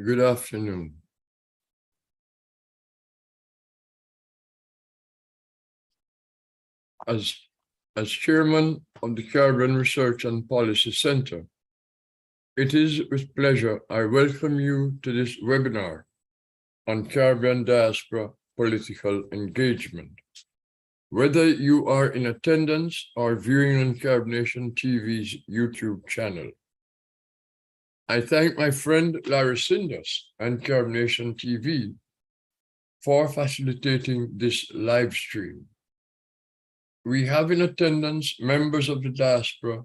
Good afternoon. As chairman of the Caribbean Research and Policy Center, it is with pleasure I welcome you to this webinar on Caribbean Diaspora Political Engagement. Whether you are in attendance or viewing on Caribnation TV's YouTube channel. I thank my friend Larry Sinders and Caribnation TV for facilitating this live stream. We have in attendance members of the diaspora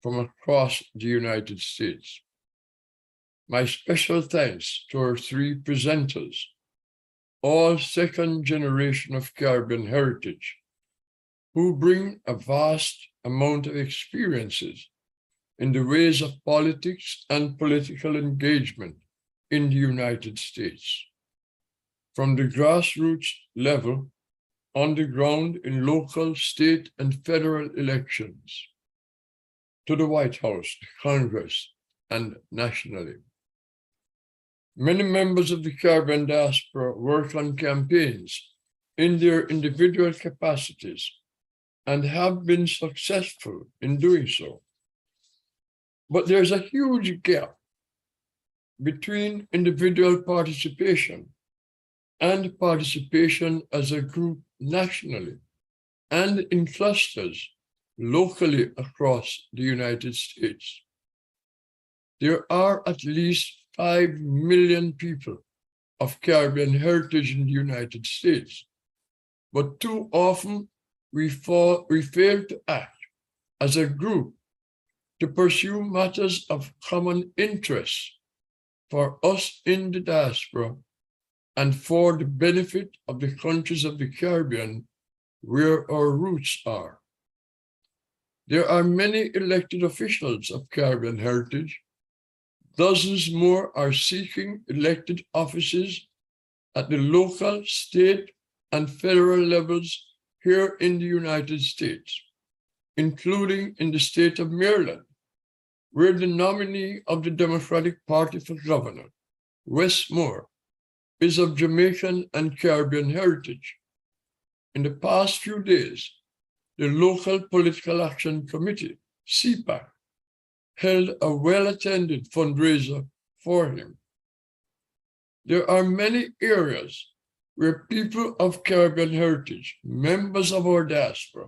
from across the United States. My special thanks to our three presenters, all second generation of Caribbean heritage, who bring a vast amount of experiences in the ways of politics and political engagement in the United States. From the grassroots level, on the ground in local, state, and federal elections, to the White House, the Congress, and nationally. Many members of the Caribbean diaspora work on campaigns in their individual capacities and have been successful in doing so. But there's a huge gap between individual participation and participation as a group nationally and in clusters locally across the United States. There are at least 5 million people of Caribbean heritage in the United States, but too often we fail to act as a group to pursue matters of common interest for us in the diaspora and for the benefit of the countries of the Caribbean where our roots are. There are many elected officials of Caribbean heritage. Dozens more are seeking elected offices at the local, state, and federal levels here in the United States, including in the state of Maryland, where the nominee of the Democratic Party for governor, Wes Moore, is of Jamaican and Caribbean heritage. In the past few days, the local Political Action Committee, CPAC, held a well-attended fundraiser for him. There are many areas where people of Caribbean heritage, members of our diaspora,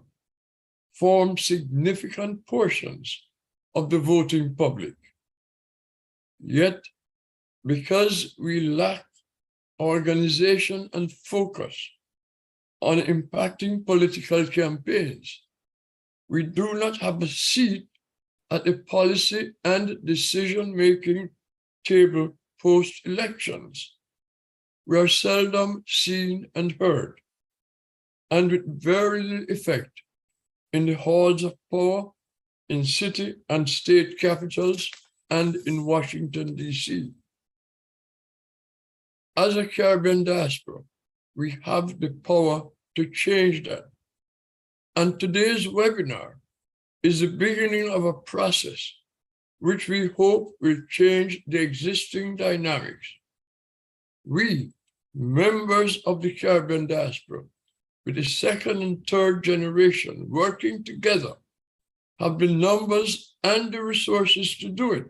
form significant portions of the voting public. Yet, because we lack organization and focus on impacting political campaigns, we do not have a seat at the policy and decision-making table post-elections. We are seldom seen and heard, and with very little effect in the halls of power in city and state capitals and in Washington, D.C. As a Caribbean diaspora, we have the power to change that. And today's webinar is the beginning of a process which we hope will change the existing dynamics. We, members of the Caribbean diaspora, with the second and third generation working together, have the numbers and the resources to do it.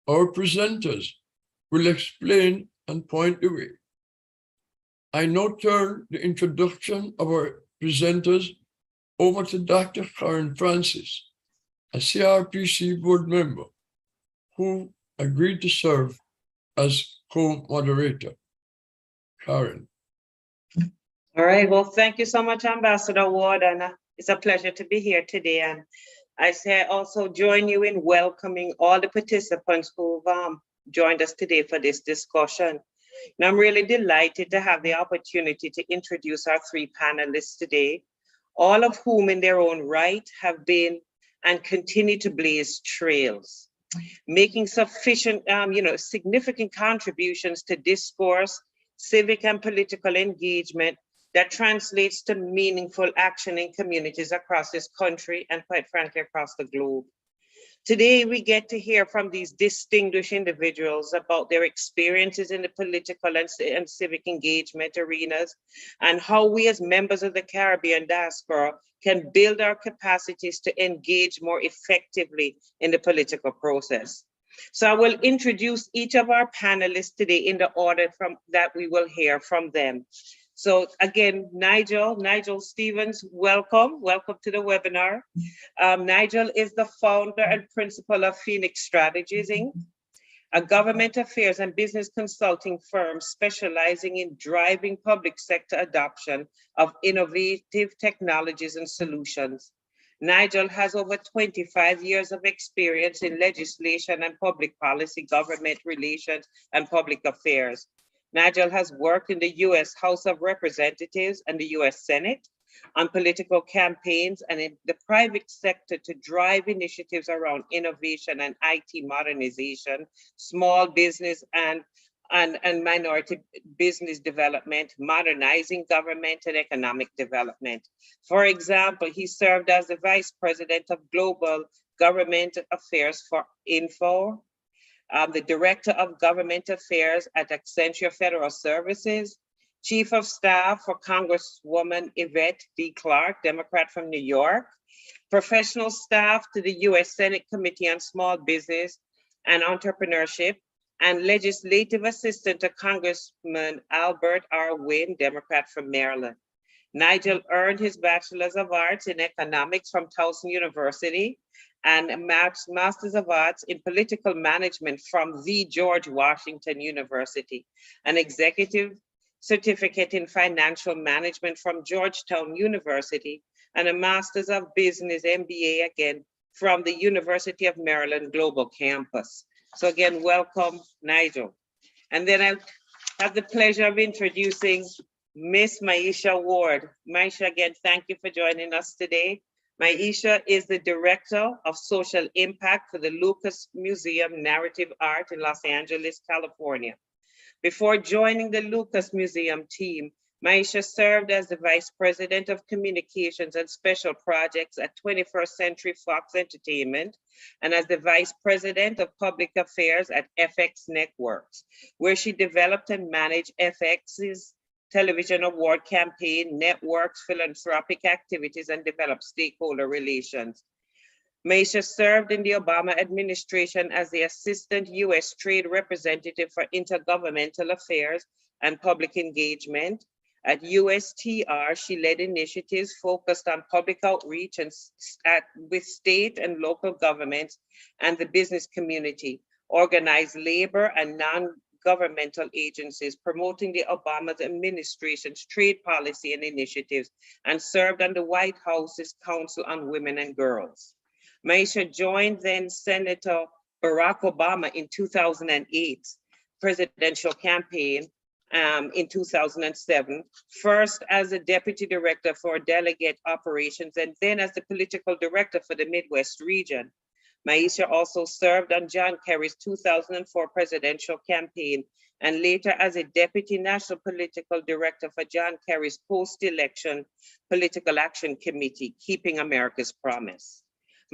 Our presenters will explain and point the way. I now turn the introduction of our presenters over to Dr. Karen Francis, a CRPC board member who agreed to serve as co-moderator. Karen. All right, well, thank you so much, Ambassador Ward, and it's a pleasure to be here today. And I say also join you in welcoming all the participants who've joined us today for this discussion. And I'm really delighted to have the opportunity to introduce our three panelists today, all of whom in their own right have been and continue to blaze trails, making significant contributions to discourse, civic and political engagement that translates to meaningful action in communities across this country and quite frankly across the globe. Today, we get to hear from these distinguished individuals about their experiences in the political and civic engagement arenas, and how we as members of the Caribbean diaspora can build our capacities to engage more effectively in the political process. So I will introduce each of our panelists today in the order that we will hear from them. So again, Nigel Stevens, welcome to the webinar. Nigel is the founder and principal of Phoenix Strategies, Inc., a government affairs and business consulting firm specializing in driving public sector adoption of innovative technologies and solutions. Nigel has over 25 years of experience in legislation and public policy, government relations, and public affairs. Nigel has worked in the U.S. House of Representatives and the U.S. Senate on political campaigns and in the private sector to drive initiatives around innovation and IT modernization, small business and minority business development, modernizing government and economic development. For example, he served as the Vice President of Global Government Affairs for Info, the Director of Government Affairs at Accenture Federal Services, Chief of Staff for Congresswoman Yvette D. Clarke, Democrat from New York, professional staff to the U.S. Senate Committee on Small Business and Entrepreneurship, and legislative assistant to Congressman Albert R. Wynn, Democrat from Maryland. Nigel earned his Bachelor's of Arts in Economics from Towson University and a Master's of Arts in Political Management from the George Washington University, an executive certificate in financial management from Georgetown University, and a Master's of Business MBA again from the University of Maryland Global Campus. So again, welcome, Nigel. And then I have the pleasure of introducing Miss Maisha Ward. Maisha, again, thank you for joining us today. Maisha is the Director of Social Impact for the Lucas Museum Narrative Art in Los Angeles, California. Before joining the Lucas Museum team, Maisha served as the Vice President of Communications and Special Projects at 21st Century Fox Entertainment and as the Vice President of Public Affairs at FX Networks, where she developed and managed FX's television award campaign, networks, philanthropic activities, and developed stakeholder relations. Maisha served in the Obama administration as the Assistant U.S. Trade Representative for Intergovernmental Affairs and Public Engagement. At USTR, she led initiatives focused on public outreach and with state and local governments and the business community, organized labor and non-governmental agencies promoting the Obama administration's trade policy and initiatives, and served on the White House's Council on Women and Girls. Maisha joined then Senator Barack Obama in 2008 presidential campaign in 2007, first as a Deputy Director for Delegate Operations and then as the Political Director for the Midwest region. Maisha also served on John Kerry's 2004 presidential campaign and later as a Deputy National Political Director for John Kerry's post-election Political Action Committee, Keeping America's Promise.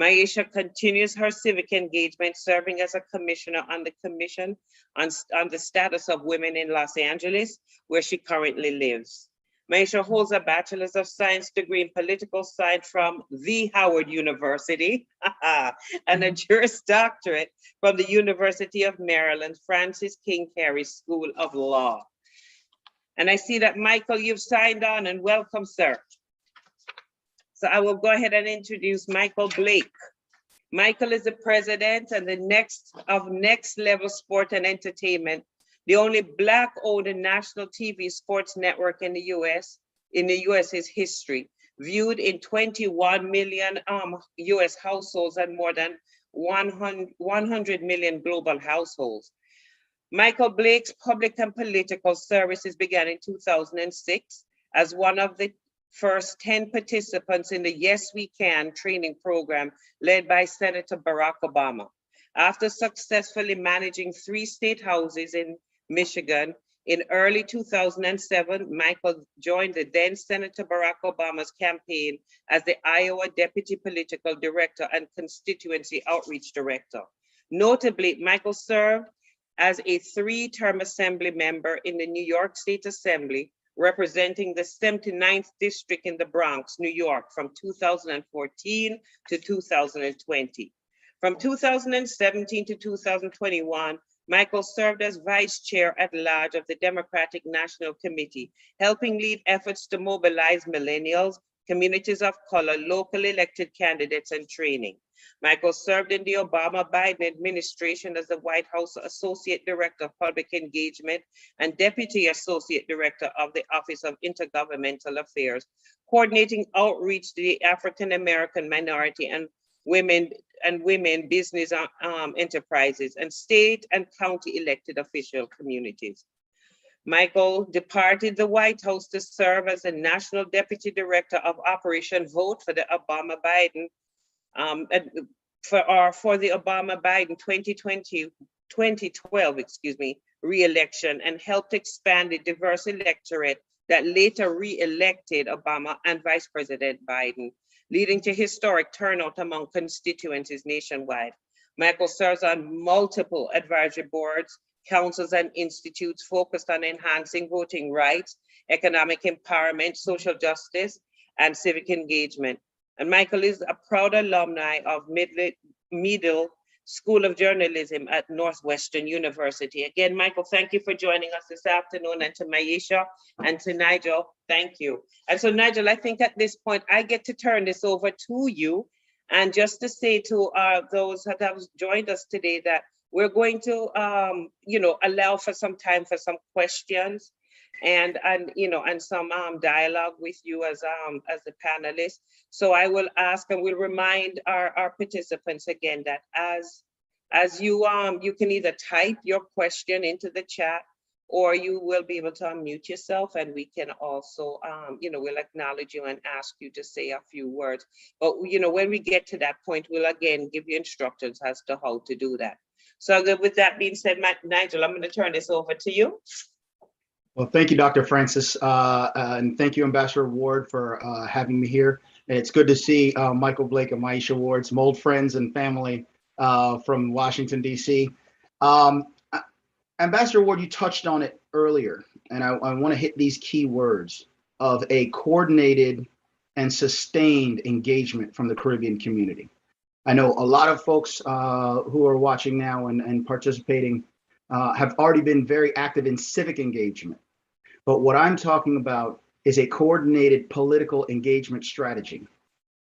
Maisha continues her civic engagement, serving as a commissioner on the Commission on the Status of Women in Los Angeles, where she currently lives. Maisha holds a Bachelor's of Science degree in Political Science from the Howard University and a Juris Doctorate from the University of Maryland, Francis King Carey School of Law. And I see that, Michael, you've signed on, and welcome, sir. So I will go ahead and introduce Michael Blake. Michael is the president and the Next Level Sport and Entertainment, the only Black-owned national TV sports network in the US's history, viewed in 21 million US households and more than 100 million global households. Michael Blake's public and political services began in 2006 as one of the first 10 participants in the Yes We Can training program led by Senator Barack Obama. After successfully managing 3 state houses in Michigan, In early 2007, Michael joined the then Senator Barack Obama's campaign as the Iowa Deputy Political Director and Constituency Outreach Director. Notably, Michael served as a three-term assembly member in the New York State Assembly, representing the 79th District in the Bronx, New York, from 2014 to 2020. From 2017 to 2021, Michael served as vice chair at large of the Democratic National Committee, helping lead efforts to mobilize millennials, communities of color, local elected candidates, and training. Michael served in the Obama-Biden administration as the White House Associate Director of Public Engagement and Deputy Associate Director of the Office of Intergovernmental Affairs, coordinating outreach to the African American minority and women business enterprises and state and county elected official communities. Michael departed the White House to serve as the National Deputy Director of Operation Vote for the Obama-Biden for the Obama-Biden 2012 re-election, and helped expand the diverse electorate that later re-elected Obama and Vice President Biden, leading to historic turnout among constituencies nationwide. Michael serves on multiple advisory boards, councils, and institutes focused on enhancing voting rights, economic empowerment, social justice, and civic engagement. And Michael is a proud alumni of Middle School of Journalism at Northwestern University. Again, Michael, thank you for joining us this afternoon, and to Maisha and to Nigel, thank you. And so Nigel, I think at this point, I get to turn this over to you. And just to say to those that have joined us today that we're going to, allow for some time for some questions and some dialogue with you as the panelists. So I will ask and we'll remind our participants again that as you can either type your question into the chat, or you will be able to unmute yourself, and we can also we'll acknowledge you and ask you to say a few words. But when we get to that point, we'll again give you instructions as to how to do that. So with that being said, Nigel, I'm going to turn this over to you. Well, thank you, Dr. Francis, and thank you, Ambassador Ward, for having me here. And it's good to see Michael Blake and Maisha Ward, some old friends and family from Washington, D.C. Ambassador Ward, you touched on it earlier, and I want to hit these key words of a coordinated and sustained engagement from the Caribbean community. I know a lot of folks who are watching now and participating have already been very active in civic engagement. But what I'm talking about is a coordinated political engagement strategy.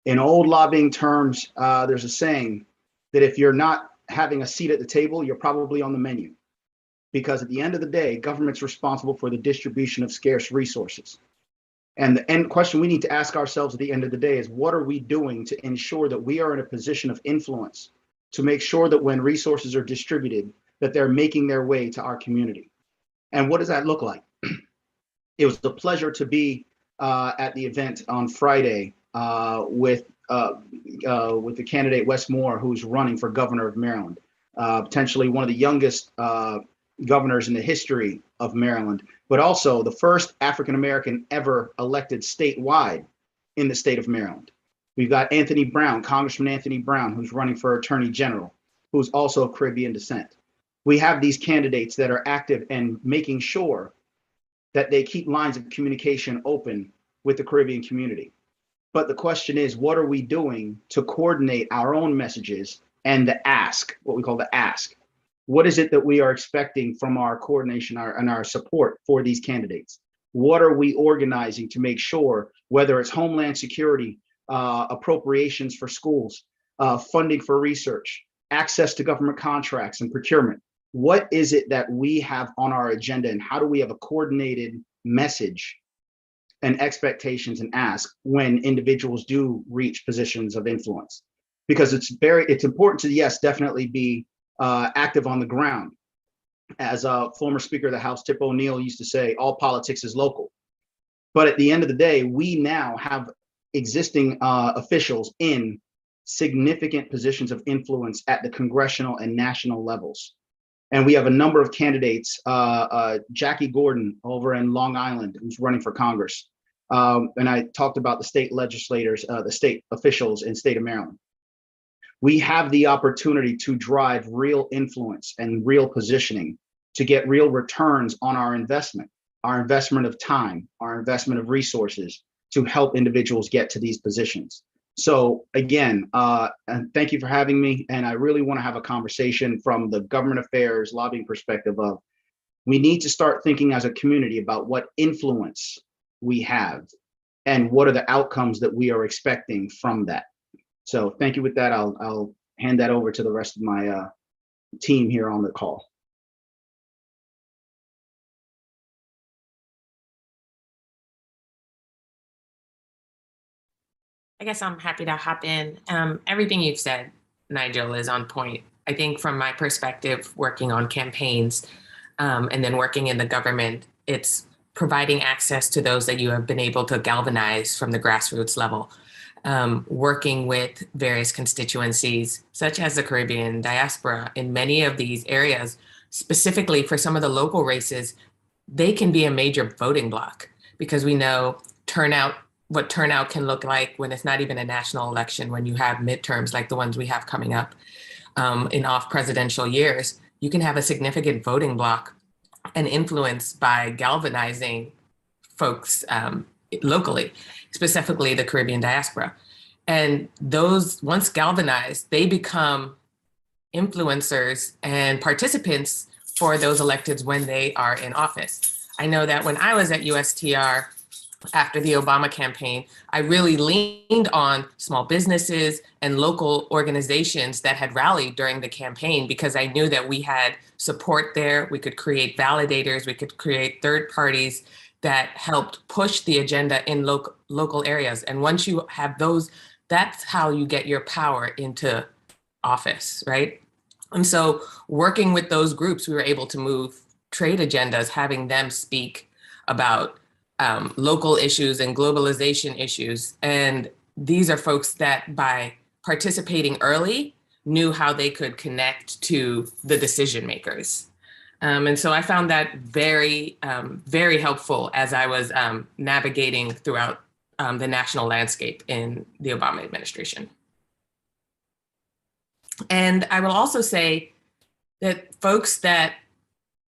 In old lobbying terms, there's a saying that if you're not having a seat at the table, you're probably on the menu. Because at the end of the day, government's responsible for the distribution of scarce resources. And the end question we need to ask ourselves at the end of the day is, what are we doing to ensure that we are in a position of influence to make sure that when resources are distributed, that they're making their way to our community? And what does that look like? It was a pleasure to be at the event on Friday with the candidate Wes Moore, who's running for governor of Maryland, potentially one of the youngest governors in the history of Maryland, but also the first African-American ever elected statewide in the state of Maryland. We've got Anthony Brown, Congressman Anthony Brown, who's running for Attorney General, who's also of Caribbean descent. We have these candidates that are active and making sure that they keep lines of communication open with the Caribbean community. But the question is, what are we doing to coordinate our own messages and the ask, what we call the ask? What is it that we are expecting from our coordination and our support for these candidates? What are we organizing to make sure, whether it's Homeland Security, appropriations for schools, funding for research, access to government contracts and procurement? What is it that we have on our agenda, and how do we have a coordinated message and expectations and ask when individuals do reach positions of influence? Because it's important to, yes, definitely be active on the ground. As a former Speaker of the House, Tip O'Neill, used to say, all politics is local. But at the end of the day, we now have existing officials in significant positions of influence at the congressional and national levels. And we have a number of candidates, Jackie Gordon over in Long Island, who's running for Congress. And I talked about the state legislators, the state officials in state of Maryland. We have the opportunity to drive real influence and real positioning to get real returns on our investment of time, our investment of resources to help individuals get to these positions. So again, and thank you for having me. And I really want to have a conversation from the government affairs lobbying perspective of, we need to start thinking as a community about what influence we have and what are the outcomes that we are expecting from that. So thank you. With that, I'll hand that over to the rest of my team here on the call. I guess I'm happy to hop in. Everything you've said, Nigel, is on point. I think from my perspective, working on campaigns and then working in the government, it's providing access to those that you have been able to galvanize from the grassroots level. Working with various constituencies, such as the Caribbean Diaspora, in many of these areas, specifically for some of the local races, they can be a major voting bloc because we know what turnout can look like when it's not even a national election, when you have midterms like the ones we have coming up in off presidential years. You can have a significant voting bloc and influence by galvanizing folks locally, specifically the Caribbean diaspora. And those, once galvanized, they become influencers and participants for those electeds when they are in office. I know that when I was at USTR, after the Obama campaign, I really leaned on small businesses and local organizations that had rallied during the campaign because I knew that we had support there. We could create validators, we could create third parties that helped push the agenda in local areas. And once you have those, that's how you get your power into office, right? And so working with those groups, we were able to move trade agendas, having them speak about local issues and globalization issues. And these are folks that by participating early knew how they could connect to the decision makers. And so I found that very, very helpful as I was navigating throughout the national landscape in the Obama administration. And I will also say that folks that,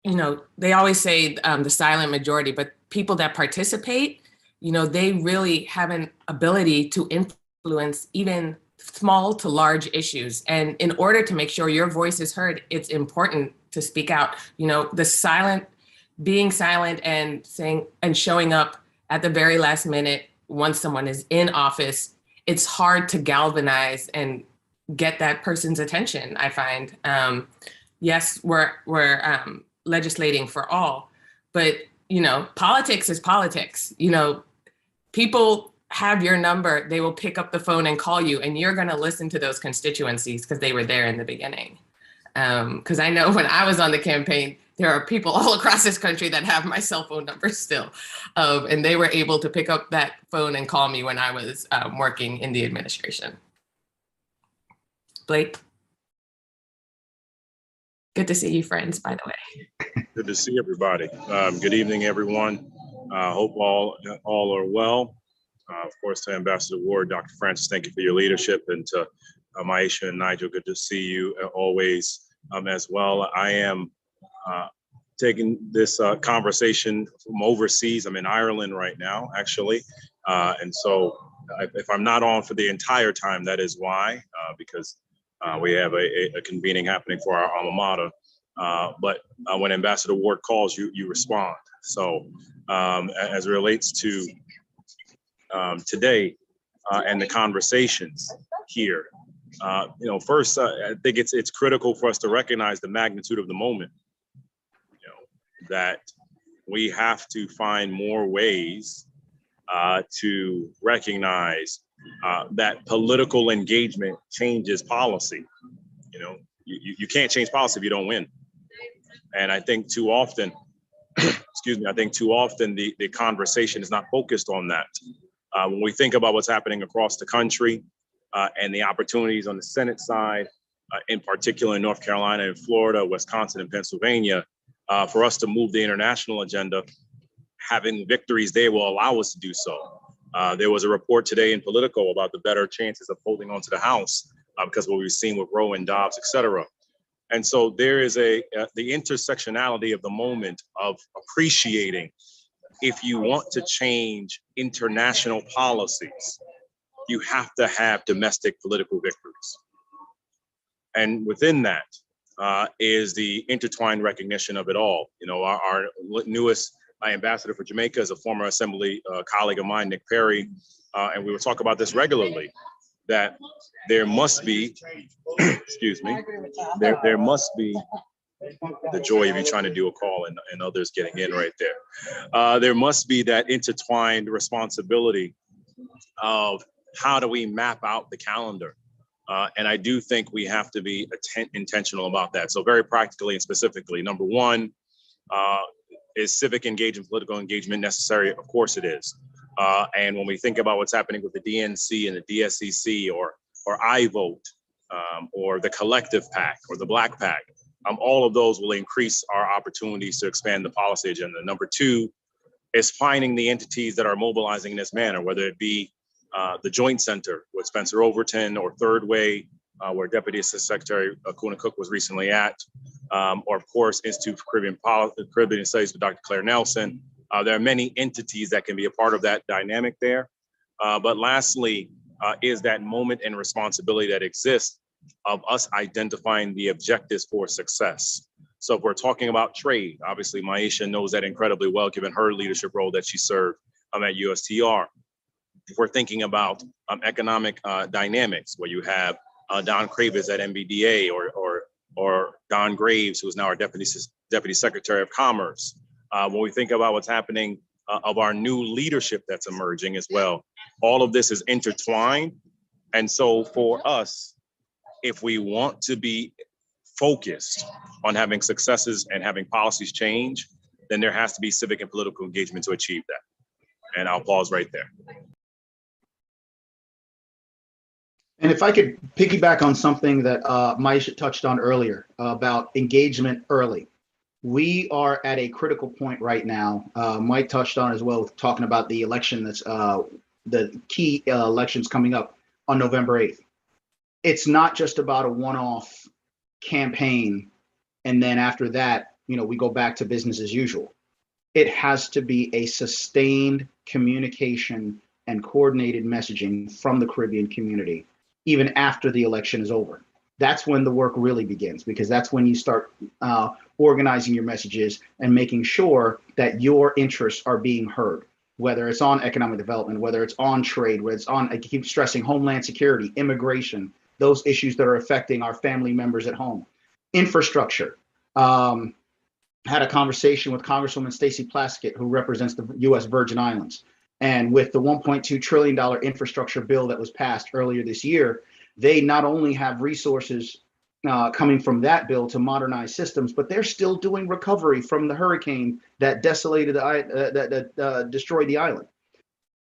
you know, they always say the silent majority, but people that participate, you know, they really have an ability to influence even small to large issues. And in order to make sure your voice is heard, it's important to speak out. You know, being silent and saying and showing up at the very last minute once someone is in office, it's hard to galvanize and get that person's attention, I find. Yes, we're legislating for all, but you know, politics is politics. You know, people have your number, they will pick up the phone and call you, and you're going to listen to those constituencies because they were there in the beginning. Because I know when I was on the campaign, there are people all across this country that have my cell phone number still. And they were able to pick up that phone and call me when I was working in the administration. Blake? Good to see you, friends, by the way. Good to see everybody. Good evening, everyone. Hope all are well. Of course, to Ambassador Ward, Dr. Francis, thank you for your leadership. And to Maisha and Nigel, good to see you always as well. I am taking this conversation from overseas. I'm in Ireland right now, actually. And so if I'm not on for the entire time, that is why, because we have a convening happening for our alma mater. But when Ambassador Ward calls, you respond. So as it relates to today and the conversations here, you know, first, I think it's critical for us to recognize the magnitude of the moment. You know, that we have to find more ways to recognize that political engagement changes policy. You know, you can't change policy if you don't win. And I think too often, excuse me, I think too often the conversation is not focused on that. When we think about what's happening across the country and the opportunities on the Senate side, in particular in North Carolina and Florida, Wisconsin and Pennsylvania, for us to move the international agenda. Having victories there will allow us to do so. There was a report today in Politico about the better chances of holding on to the House because of what we've seen with Roe and Dobbs, et cetera. And so there is the intersectionality of the moment of appreciating if you want to change international policies, you have to have domestic political victories. And within that is the intertwined recognition of it all. You know, our newest ambassador for Jamaica is a former assembly colleague of mine, Nick Perry, and we will talk about this regularly, that there must be, excuse me, there must be, the joy of you trying to do a call and others getting in right there. There must be that intertwined responsibility of how do we map out the calendar? And I do think we have to be intentional about that. So very practically and specifically, number one, is civic engagement, political engagement necessary? Of course it is. And when we think about what's happening with the DNC and the DSCC or iVote or the Collective PAC or the Black PAC, all of those will increase our opportunities to expand the policy agenda. Number two is finding the entities that are mobilizing in this manner, whether it be the Joint Center with Spencer Overton or Third Way, where Deputy Assistant Secretary Kuna Cook was recently at, or of course, Institute for Caribbean Studies with Dr. Claire Nelson. There are many entities that can be a part of that dynamic there. But lastly, is that moment and responsibility that exists of us identifying the objectives for success. So if we're talking about trade, obviously Maisha knows that incredibly well, given her leadership role that she served at USTR. If we're thinking about economic dynamics, where you have Don Kravis at MBDA or Don Graves, who is now our Deputy Secretary of Commerce. When we think about what's happening of our new leadership that's emerging as well, all of this is intertwined. And so for us, if we want to be focused on having successes and having policies change, then there has to be civic and political engagement to achieve that. And I'll pause right there. And if I could piggyback on something that Maisha touched on earlier about engagement early. We are at a critical point right now. Mike touched on as well, talking about the election that's the key elections coming up on November 8th. It's not just about a one-off campaign, and then after that, you know, we go back to business as usual. It has to be a sustained communication and coordinated messaging from the Caribbean community, even after the election is over. That's when the work really begins, because that's when you start organizing your messages and making sure that your interests are being heard, whether it's on economic development, whether it's on trade, whether it's on, I keep stressing, homeland security, immigration, those issues that are affecting our family members at home. Infrastructure. Had a conversation with Congresswoman Stacey Plaskett, who represents the U.S. Virgin Islands. And with the $1.2 trillion infrastructure bill that was passed earlier this year, they not only have resources coming from that bill to modernize systems, but they're still doing recovery from the hurricane that desolated that destroyed the island.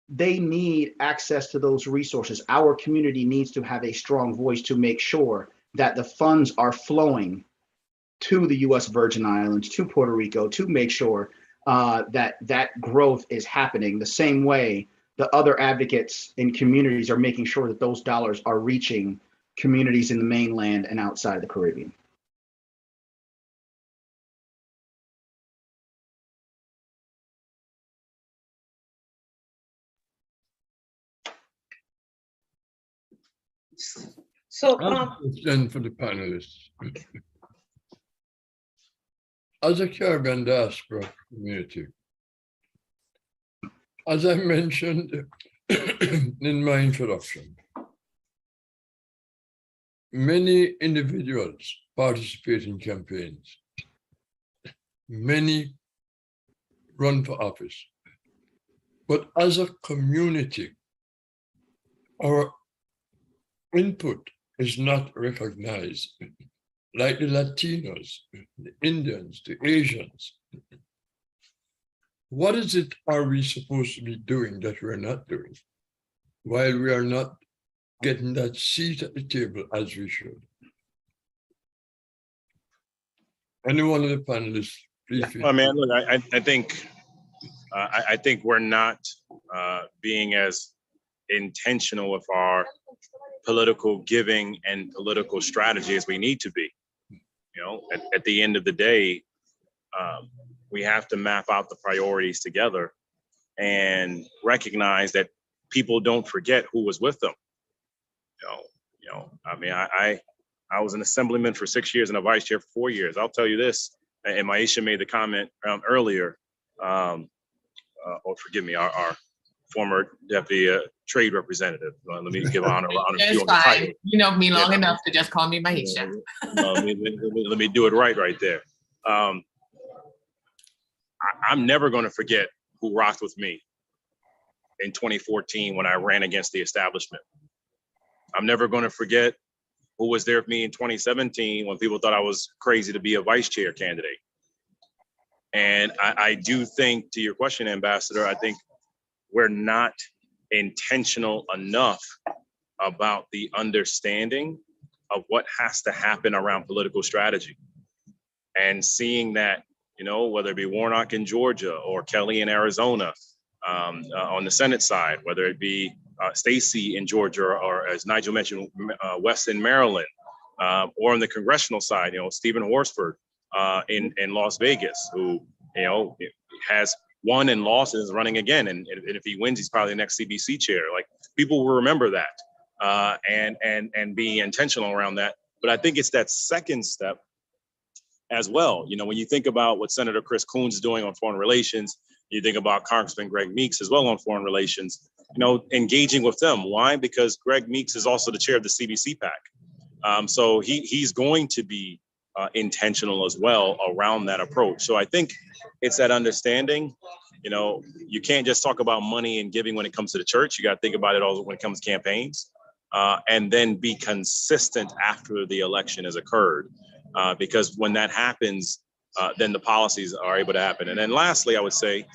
They need access to those resources. Our community needs to have a strong voice to make sure that the funds are flowing to the U.S. Virgin Islands, to Puerto Rico, to make sure that growth is happening the same way the other advocates in communities are making sure that those dollars are reaching communities in the mainland and outside the Caribbean. So, Then for the panelists. As a Caribbean diaspora community, as I mentioned in my introduction, many individuals participate in campaigns. Many run for office. But as a community, our input is not recognized, like the Latinos, the Indians, the Asians. What is it are we supposed to be doing that we're not doing, while we are not getting that seat at the table as we should? Any one of the panelists, please. I mean, look, I think we're not being as intentional with our political giving and political strategy as we need to be. You know, at the end of the day, we have to map out the priorities together and recognize that people don't forget who was with them. I mean, I was an assemblyman for 6 years and a vice chair for 4 years. I'll tell you this, and Maisha made the comment earlier, or forgive me, our former deputy trade representative. Let me give honor to you on the title. You know me long enough to just call me Maisha. Let me do it right there. I'm never going to forget who rocked with me in 2014 when I ran against the establishment. I'm never going to forget who was there with me in 2017 when people thought I was crazy to be a vice chair candidate. And I do think, to your question, Ambassador, I think we're not intentional enough about the understanding of what has to happen around political strategy. And seeing that, you know, whether it be Warnock in Georgia or Kelly in Arizona, on the Senate side, whether it be Stacey in Georgia, or as Nigel mentioned, West in Maryland, or on the congressional side, you know, Stephen Horsford in Las Vegas, who, you know, has won and lost and is running again. And if he wins, he's probably the next CBC chair. Like, people will remember that and be intentional around that. But I think it's that second step as well. You know, when you think about what Senator Chris Coons is doing on foreign relations, you think about Congressman Greg Meeks as well on foreign relations, you know, engaging with them. Why? Because Greg Meeks is also the chair of the CBC PAC. So he's going to be intentional as well around that approach. So I think it's that understanding. You know, you can't just talk about money and giving when it comes to the church. You got to think about it also when it comes to campaigns, and then be consistent after the election has occurred. Because when that happens, then the policies are able to happen. And then lastly, I would say,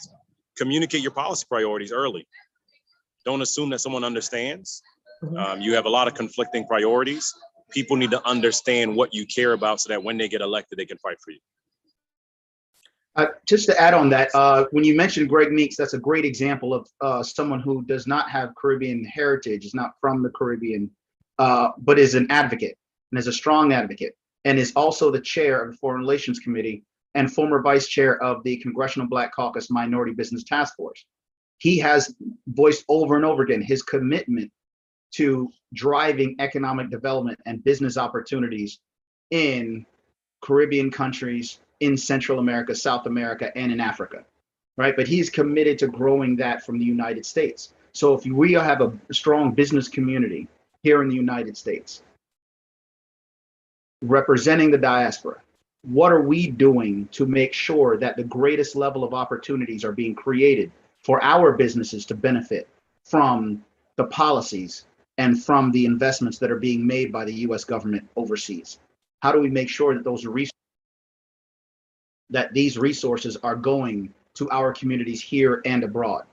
communicate your policy priorities early. Don't assume that someone understands. You have a lot of conflicting priorities. People need to understand what you care about so that when they get elected, they can fight for you. Just to add on that, when you mentioned Greg Meeks, that's a great example of someone who does not have Caribbean heritage, is not from the Caribbean, but is an advocate and is a strong advocate, and is also the chair of the Foreign Relations Committee and former vice chair of the Congressional Black Caucus Minority Business Task Force. He has voiced over and over again his commitment to driving economic development and business opportunities in Caribbean countries, in Central America, South America, and in Africa, right? But he's committed to growing that from the United States. So if we have a strong business community here in the United States, representing the diaspora, what are we doing to make sure that the greatest level of opportunities are being created for our businesses to benefit from the policies and from the investments that are being made by the US government overseas? How do we make sure that these resources are going to our communities here and abroad?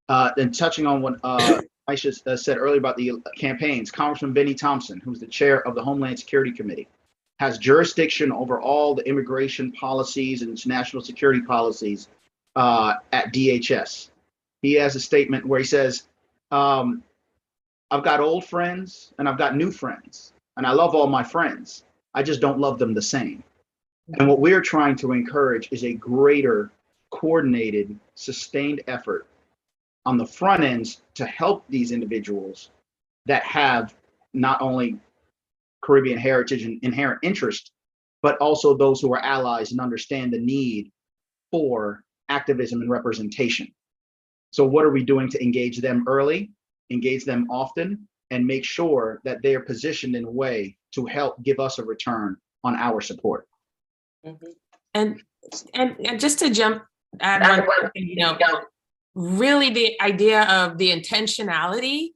And touching on what Aisha said earlier about the campaigns, Congressman Benny Thompson, who's the chair of the Homeland Security Committee, has jurisdiction over all the immigration policies and national security policies at DHS. He has a statement where he says, I've got old friends and I've got new friends, and I love all my friends. I just don't love them the same. And what we're trying to encourage is a greater coordinated, sustained effort on the front ends to help these individuals that have not only Caribbean heritage and inherent interest, but also those who are allies and understand the need for activism and representation. So what are we doing to engage them early, engage them often, and make sure that they are positioned in a way to help give us a return on our support? And just to add one thing, you know, really the idea of the intentionality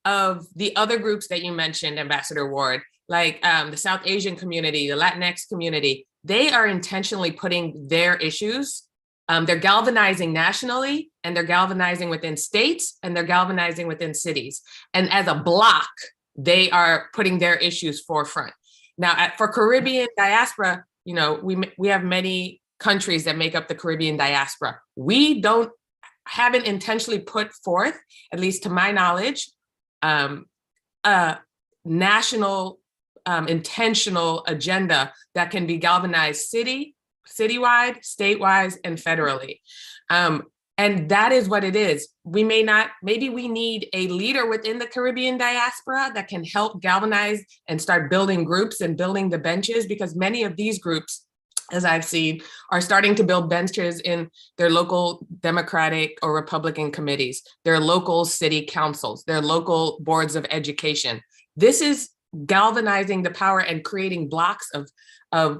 of the other groups that you mentioned, Ambassador Ward, like the South Asian community, the Latinx community, they are intentionally putting their issues, they're galvanizing nationally, and they're galvanizing within states, and they're galvanizing within cities. And as a block, they are putting their issues forefront. Now, for Caribbean Diaspora, we have many countries that make up the Caribbean diaspora. We haven't intentionally put forth, at least to my knowledge, a national intentional agenda that can be galvanized citywide, statewide, and federally. And that is what it is. Maybe we need a leader within the Caribbean diaspora that can help galvanize and start building groups and building the benches, because many of these groups, as I've seen, are starting to build benches in their local Democratic or Republican committees, their local city councils, their local boards of education. This is galvanizing the power and creating blocks of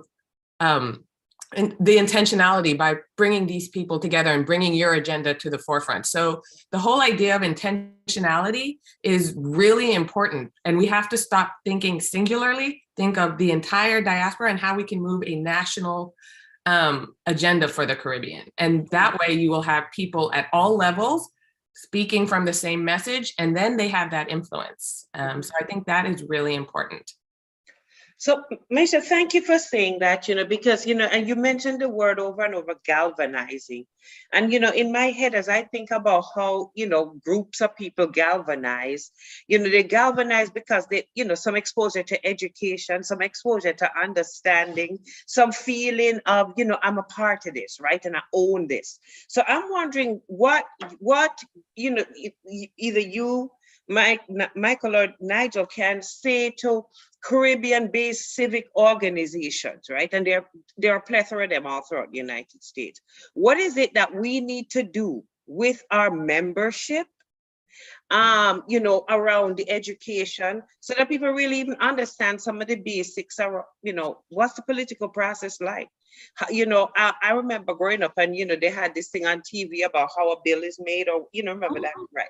and the intentionality by bringing these people together and bringing your agenda to the forefront. So the whole idea of intentionality is really important. And we have to stop thinking singularly, think of the entire diaspora and how we can move a national agenda for the Caribbean. And that way you will have people at all levels speaking from the same message, and then they have that influence. So I think that is really important. So, Misha, thank you for saying that, because, and you mentioned the word over and over, galvanizing. And, in my head, as I think about how, groups of people galvanize, they galvanize because they, some exposure to education, some exposure to understanding, some feeling of, I'm a part of this, right? And I own this. So I'm wondering what, either you, Michael or Nigel can say to Caribbean-based civic organizations, right? And there are a plethora of them all throughout the United States. What is it that we need to do with our membership, around the education, so that people really even understand some of the basics of, what's the political process like? I remember growing up and, they had this thing on TV about how a bill is made, or, remember that, right?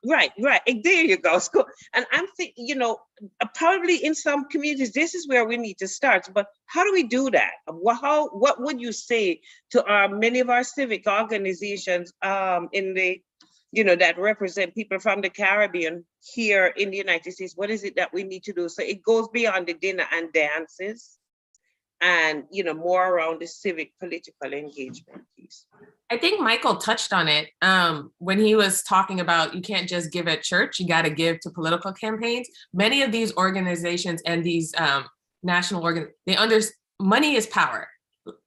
Right. There you go. School. And I'm thinking, probably in some communities, this is where we need to start. But how do we do that? What would you say to many of our civic organizations in the, that represent people from the Caribbean here in the United States? What is it that we need to do? So it goes beyond the dinner and dances, and more around the civic political engagement piece. I think Michael touched on it when he was talking about you can't just give at church, you got to give to political campaigns. Many of these organizations and these national money is power,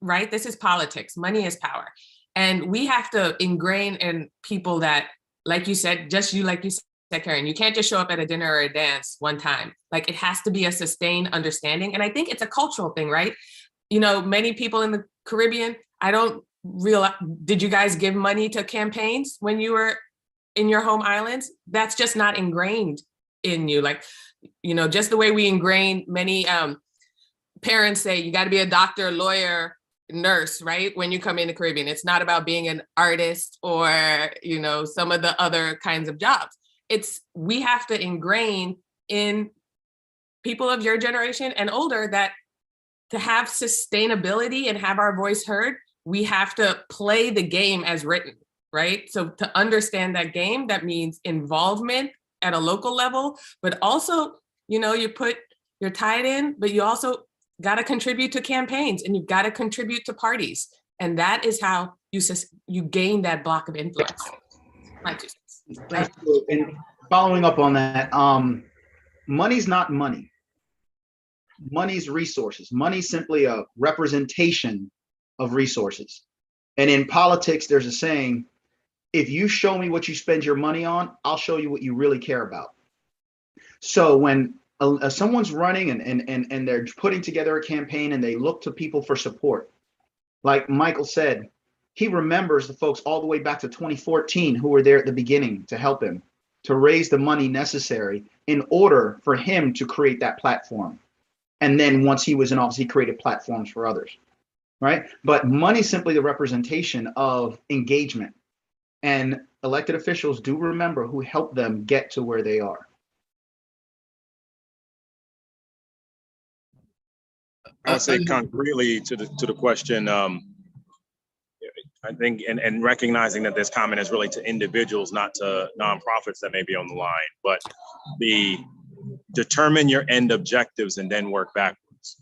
right? This is politics. Money is power. And we have to ingrain in people that, like you said, Karen, you can't just show up at a dinner or a dance one time. Like, it has to be a sustained understanding. And I think it's a cultural thing, right? Many people in the Caribbean, I don't realize, did you guys give money to campaigns when you were in your home islands? That's just not ingrained in you. Like, just the way we ingrain many parents say, you got to be a doctor, lawyer, nurse, right? When you come in the Caribbean, it's not about being an artist or, some of the other kinds of jobs. We have to ingrain in people of your generation and older that to have sustainability and have our voice heard, we have to play the game as written, right? So to understand that game, that means involvement at a local level, but also, you're tied in, but you also got to contribute to campaigns and you've got to contribute to parties. And that is how you gain that block of influence. And following up on that, money's not money. Money's resources. Money's simply a representation of resources. And in politics, there's a saying, if you show me what you spend your money on, I'll show you what you really care about. So when someone's running and they're putting together a campaign and they look to people for support, like Michael said, he remembers the folks all the way back to 2014 who were there at the beginning to help him, to raise the money necessary in order for him to create that platform. And then once he was in office, he created platforms for others, right? But money is simply the representation of engagement. And elected officials do remember who helped them get to where they are. I'll say concretely to the question, I think, and recognizing that this comment is really to individuals, not to nonprofits that may be on the line, but determine your end objectives and then work backwards.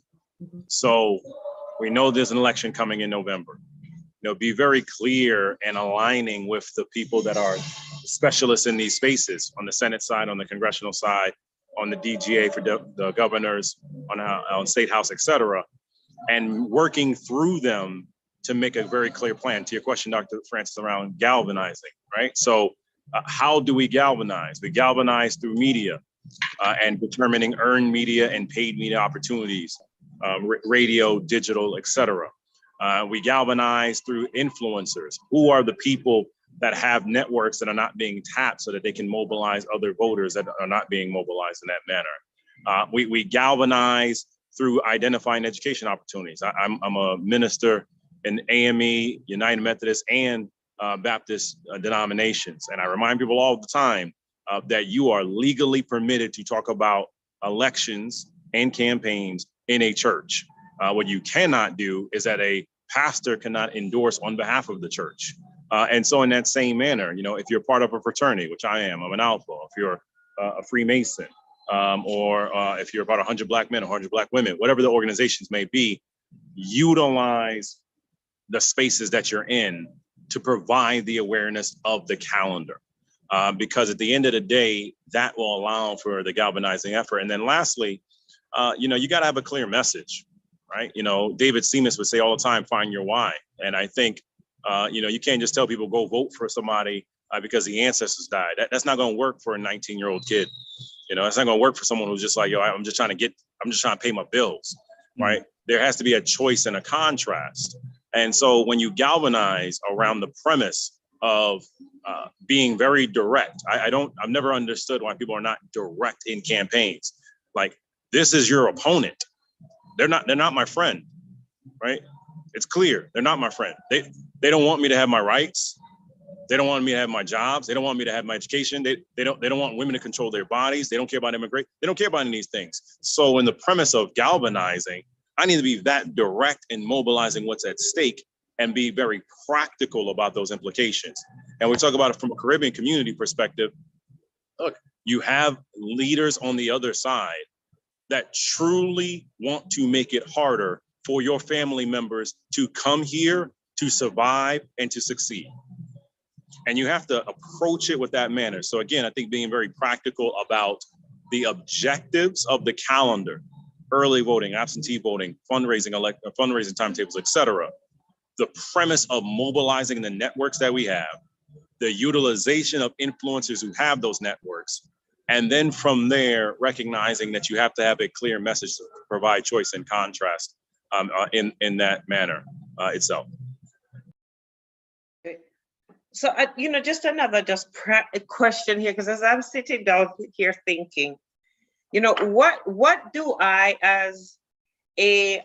So we know there's an election coming in November. Be very clear and aligning with the people that are specialists in these spaces on the Senate side, on the congressional side, on the DGA for the governors, on State House, et cetera, and working through them to make a very clear plan. To your question, Dr. Francis, around galvanizing, right? So how do we galvanize? We galvanize through media and determining earned media and paid media opportunities, radio, digital, et cetera. We galvanize through influencers. Who are the people that have networks that are not being tapped so that they can mobilize other voters that are not being mobilized in that manner? We galvanize through identifying education opportunities. I'm a minister in AME, United Methodist, and Baptist denominations. And I remind people all the time that you are legally permitted to talk about elections and campaigns in a church. What you cannot do is that a pastor cannot endorse on behalf of the church. And so in that same manner, if you're part of a fraternity, which I am, I'm an Alpha, if you're a Freemason, or if you're about 100 Black men or 100 Black women, whatever the organizations may be, utilize the spaces that you're in to provide the awareness of the calendar. Because at the end of the day, that will allow for the galvanizing effort. And then lastly, you got to have a clear message, right? David Seamus would say all the time, find your why. And I think, you can't just tell people go vote for somebody because the ancestors died. That's not going to work for a 19-year-old kid. It's not going to work for someone who's just like, I'm just trying to pay my bills, right? There has to be a choice and a contrast. And so when you galvanize around the premise of being very direct, I've never understood why people are not direct in campaigns. Like, this is your opponent. They're not my friend, right? It's clear. They're not my friend. They don't want me to have my rights. They don't want me to have my jobs. They don't want me to have my education. They don't want women to control their bodies. They don't care about immigration. They don't care about any of these things. So in the premise of galvanizing, I need to be that direct in mobilizing what's at stake and be very practical about those implications. And we talk about it from a Caribbean community perspective. Look, you have leaders on the other side that truly want to make it harder for your family members to come here, to survive, and to succeed. And you have to approach it with that manner. So again, I think being very practical about the objectives of the calendar, early voting, absentee voting, fundraising timetables, et cetera. The premise of mobilizing the networks that we have, the utilization of influencers who have those networks, and then from there, recognizing that you have to have a clear message to provide choice and contrast in that manner itself. So, just another question here, because as I'm sitting down here thinking, what do I, as a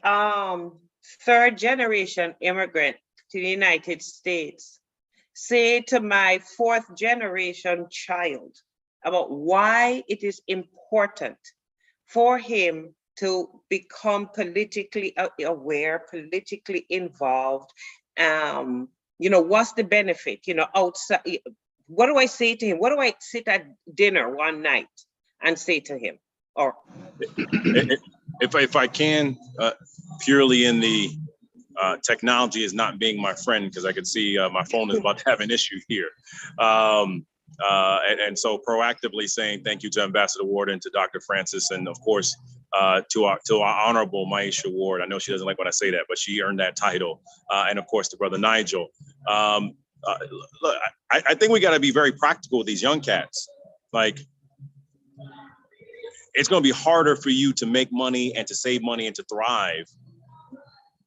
third generation immigrant to the United States, say to my fourth generation child about why it is important for him to become politically aware, politically involved? What's the benefit, outside? What do I say to him? What do I sit at dinner one night and say to him? Or if I can, purely in the technology is not being my friend, because I can see my phone is about to have an issue here. And so proactively saying thank you to Ambassador Ward and to Dr. Francis, and of course, to our honorable Maisha Ward. I know she doesn't like when I say that, but she earned that title. And of course, to Brother Nigel. Look, I think we got to be very practical with these young cats. Like, it's going to be harder for you to make money and to save money and to thrive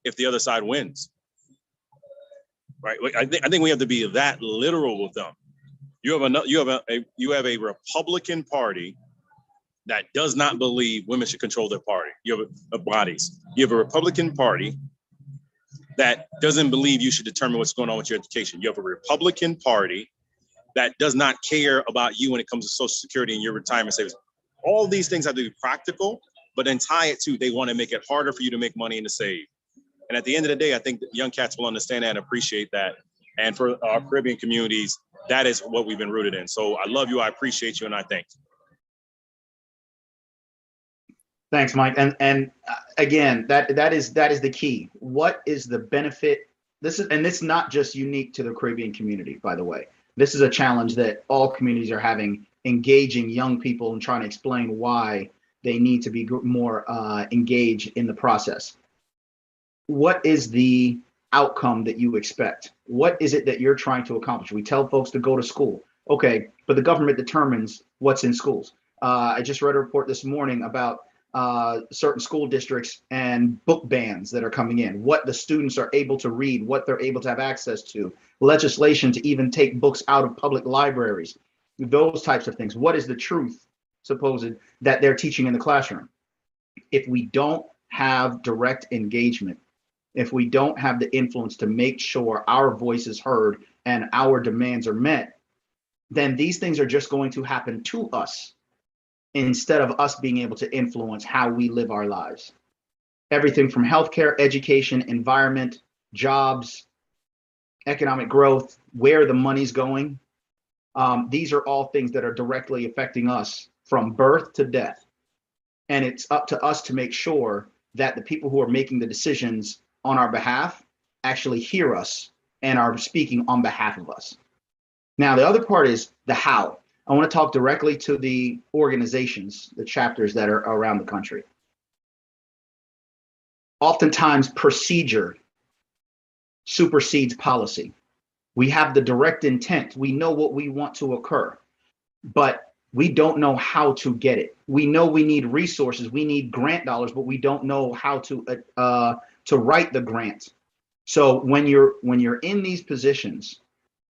if the other side wins, right? I think we have to be that literal with them. You have a Republican Party that does not believe women should control their party. You have bodies. You have a Republican Party that doesn't believe you should determine what's going on with your education. You have a Republican Party that does not care about you when it comes to Social Security and your retirement savings. All these things have to be practical, but then tie it to, they want to make it harder for you to make money and to save. And at the end of the day, I think that young cats will understand that and appreciate that. And for our Caribbean communities, that is what we've been rooted in. So I love you, I appreciate you, and I thank you. Thanks, Mike. And again, that is the key. What is the benefit? This is not just unique to the Caribbean community, by the way. This is a challenge that all communities are having, engaging young people and trying to explain why they need to be more engaged in the process. What is the outcome that you expect? What is it that you're trying to accomplish? We tell folks to go to school. Okay, but the government determines what's in schools. I just read a report this morning about certain school districts and book bans that are coming in, what the students are able to read, what they're able to have access to, legislation to even take books out of public libraries, those types of things. What is the truth, supposed, that they're teaching in the classroom? If we don't have direct engagement, if we don't have the influence to make sure our voice is heard and our demands are met, then these things are just going to happen to us instead of us being able to influence how we live our lives. Everything from healthcare, education, environment, jobs, economic growth, where the money's going. These are all things that are directly affecting us from birth to death. And it's up to us to make sure that the people who are making the decisions on our behalf actually hear us and are speaking on behalf of us. Now, the other part is the how. I want to talk directly to the organizations, the chapters that are around the country. Oftentimes, procedure supersedes policy. We have the direct intent. We know what we want to occur, but we don't know how to get it. We know we need resources. We need grant dollars, but we don't know how to write the grant. So when you're in these positions,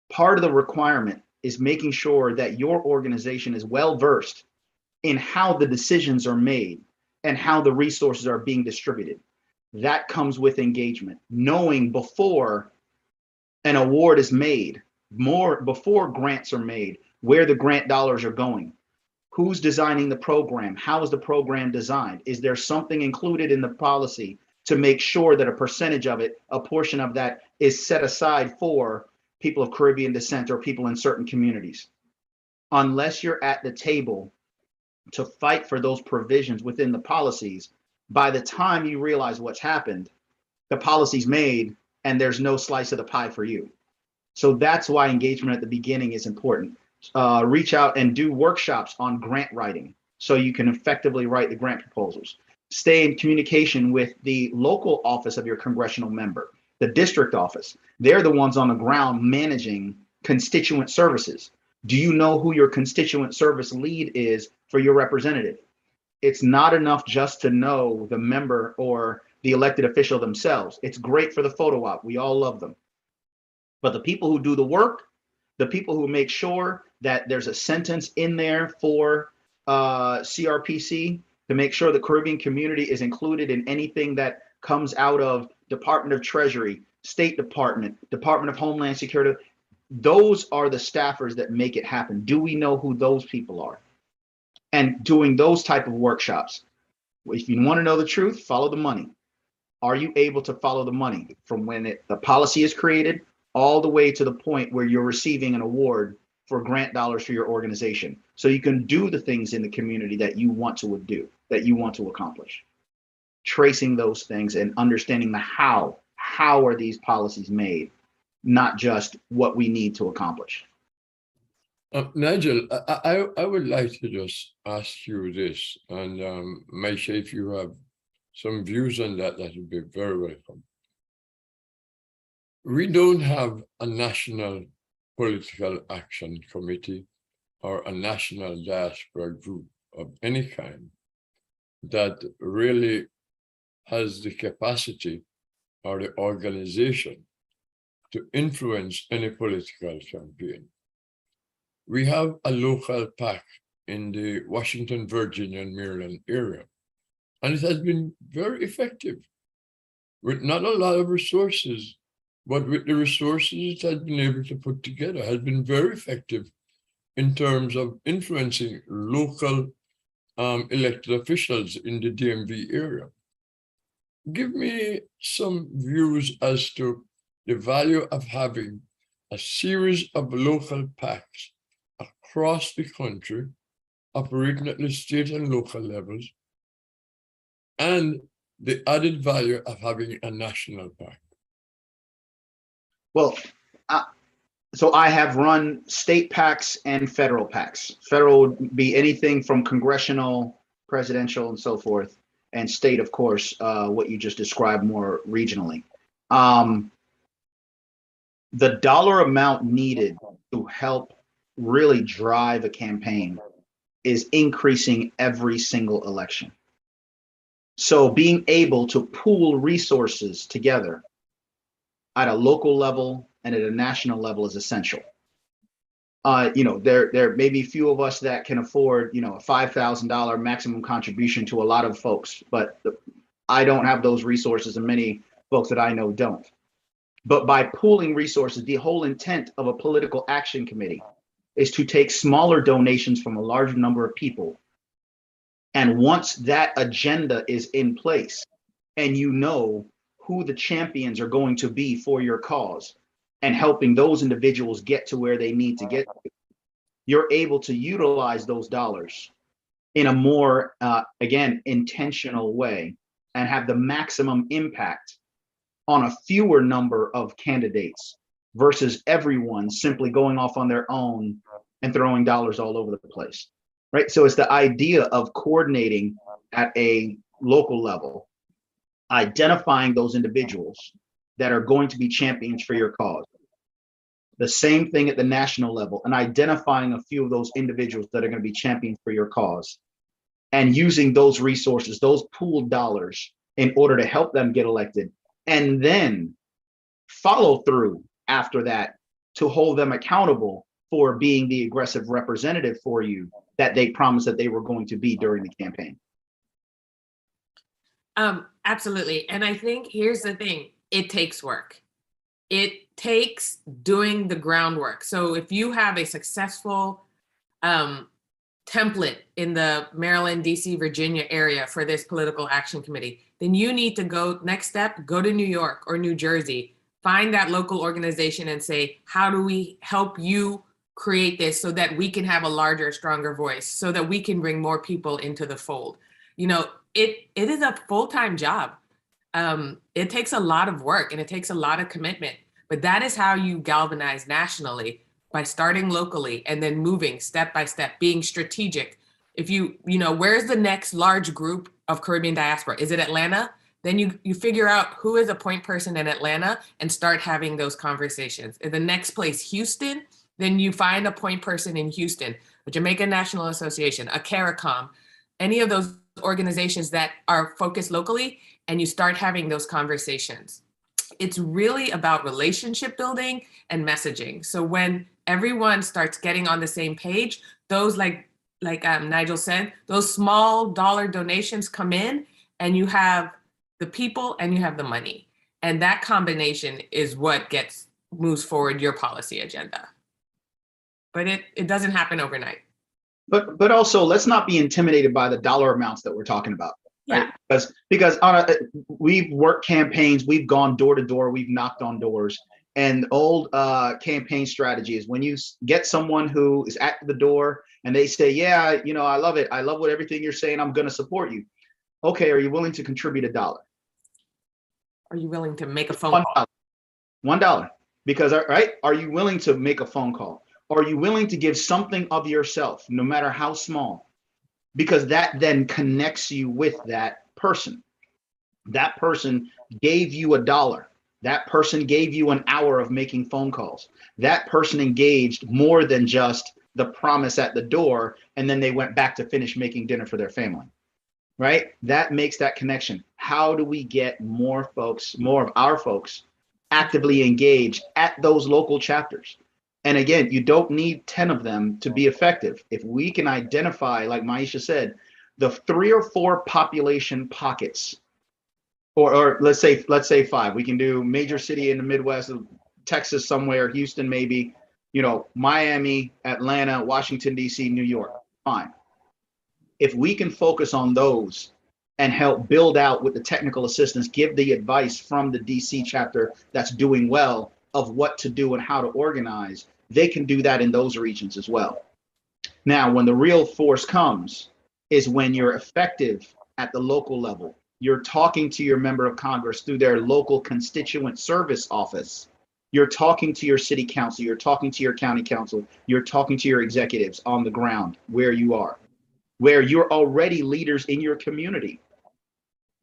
part of the requirement is making sure that your organization is well versed in how the decisions are made and how the resources are being distributed. That comes with engagement, knowing before an award is made, before grants are made, where the grant dollars are going, who's designing the program, how is the program designed, is there something included in the policy to make sure that a percentage of it, a portion of that, is set aside for people of Caribbean descent or people in certain communities. Unless you're at the table to fight for those provisions within the policies, by the time you realize what's happened, the policy's made and there's no slice of the pie for you. So that's why engagement at the beginning is important. Reach out and do workshops on grant writing so you can effectively write the grant proposals. Stay in communication with the local office of your congressional member, the district office. They're the ones on the ground managing constituent services. Do you know who your constituent service lead is for your representative? It's not enough just to know the member or the elected official themselves. It's great for the photo op. We all love them. But the people who do the work, the people who make sure that there's a sentence in there for CRPC, to make sure the Caribbean community is included in anything that comes out of Department of Treasury, State Department, Department of Homeland Security. Those are the staffers that make it happen. Do we know who those people are? And doing those type of workshops. If you want to know the truth, follow the money. Are you able to follow the money from when the policy is created all the way to the point where you're receiving an award for grant dollars for your organization, so you can do the things in the community that you want to do, that you want to accomplish? Tracing those things and understanding the how are these policies made, not just what we need to accomplish. Nigel, I would like to just ask you this, and Maisha, if you have some views on that, that would be very welcome. We don't have a national political action committee or a national diaspora group of any kind that really has the capacity or the organization to influence any political campaign. We have a local PAC in the Washington, Virginia, and Maryland area, and it has been very effective with not a lot of resources, but with the resources it has been able to put together, has been very effective in terms of influencing local elected officials in the DMV area. Give me some views as to the value of having a series of local PACs across the country, operating at the state and local levels, and the added value of having a national PAC? Well, so I have run state PACs and federal PACs. Federal would be anything from congressional, presidential, and so forth, and state, of course, what you just described more regionally. The dollar amount needed to help really drive a campaign is increasing every single election. So being able to pool resources together at a local level and at a national level is essential. There may be few of us that can afford, a $5,000 maximum contribution to a lot of folks, but I don't have those resources, and many folks that I know don't. But by pooling resources, the whole intent of a political action committee is to take smaller donations from a larger number of people. And once that agenda is in place and you know who the champions are going to be for your cause and helping those individuals get to where they need to get to, you're able to utilize those dollars in a more, again, intentional way and have the maximum impact on a fewer number of candidates versus everyone simply going off on their own and throwing dollars all over the place, right? So it's the idea of coordinating at a local level, identifying those individuals that are going to be champions for your cause. The same thing at the national level, and identifying a few of those individuals that are going to be champions for your cause and using those resources, those pooled dollars, in order to help them get elected, and then follow through after that to hold them accountable for being the aggressive representative for you that they promised that they were going to be during the campaign. Absolutely. And I think here's the thing, it takes work. It takes doing the groundwork. So if you have a successful template in the Maryland, DC, Virginia area for this political action committee, then you need to go, next step, go to New York or New Jersey, find that local organization and say, how do we help you create this so that we can have a larger, stronger voice, so that we can bring more people into the fold? It is a full-time job. It takes a lot of work and it takes a lot of commitment, but that is how you galvanize nationally, by starting locally and then moving step by step, being strategic. If where's the next large group of Caribbean diaspora? Is it Atlanta? Then you figure out who is a point person in Atlanta and start having those conversations. In the next place, Houston, then you find a point person in Houston, the Jamaica National Association, a CARICOM, any of those organizations that are focused locally, and you start having those conversations. It's really about relationship building and messaging. So when everyone starts getting on the same page, those like Nigel said, those small dollar donations come in, and you have the people and you have the money. And that combination is what moves forward your policy agenda. But it doesn't happen overnight. But also, let's not be intimidated by the dollar amounts that we're talking about. Yeah. Right? Because we've worked campaigns, we've gone door to door, we've knocked on doors. And old campaign strategy is when you get someone who is at the door and they say, yeah, I love it. I love everything you're saying. I'm going to support you. Okay, are you willing to contribute $1? Are you willing to make a phone call? $1. Because, right, are you willing to make a phone call? Are you willing to give something of yourself, no matter how small? Because that then connects you with that person. That person gave you $1. That person gave you an hour of making phone calls. That person engaged more than just the promise at the door, and then they went back to finish making dinner for their family, right? That makes that connection. How do we get more of our folks actively engaged at those local chapters? And again, you don't need 10 of them to be effective. If we can identify, like Maisha said, the 3 or 4 population pockets, or let's say 5. We can do major city in the Midwest, Texas somewhere, Houston maybe, Miami, Atlanta, Washington, D.C., New York. Fine. If we can focus on those and help build out with the technical assistance, give the advice from the D.C. chapter that's doing well of what to do and how to organize, they can do that in those regions as well. Now, when the real force comes is when you're effective at the local level You're talking to your member of Congress through their local constituent service office. You're talking to your city council. You're talking to your county council. You're talking to your executives on the ground where you are, where you're already leaders in your community.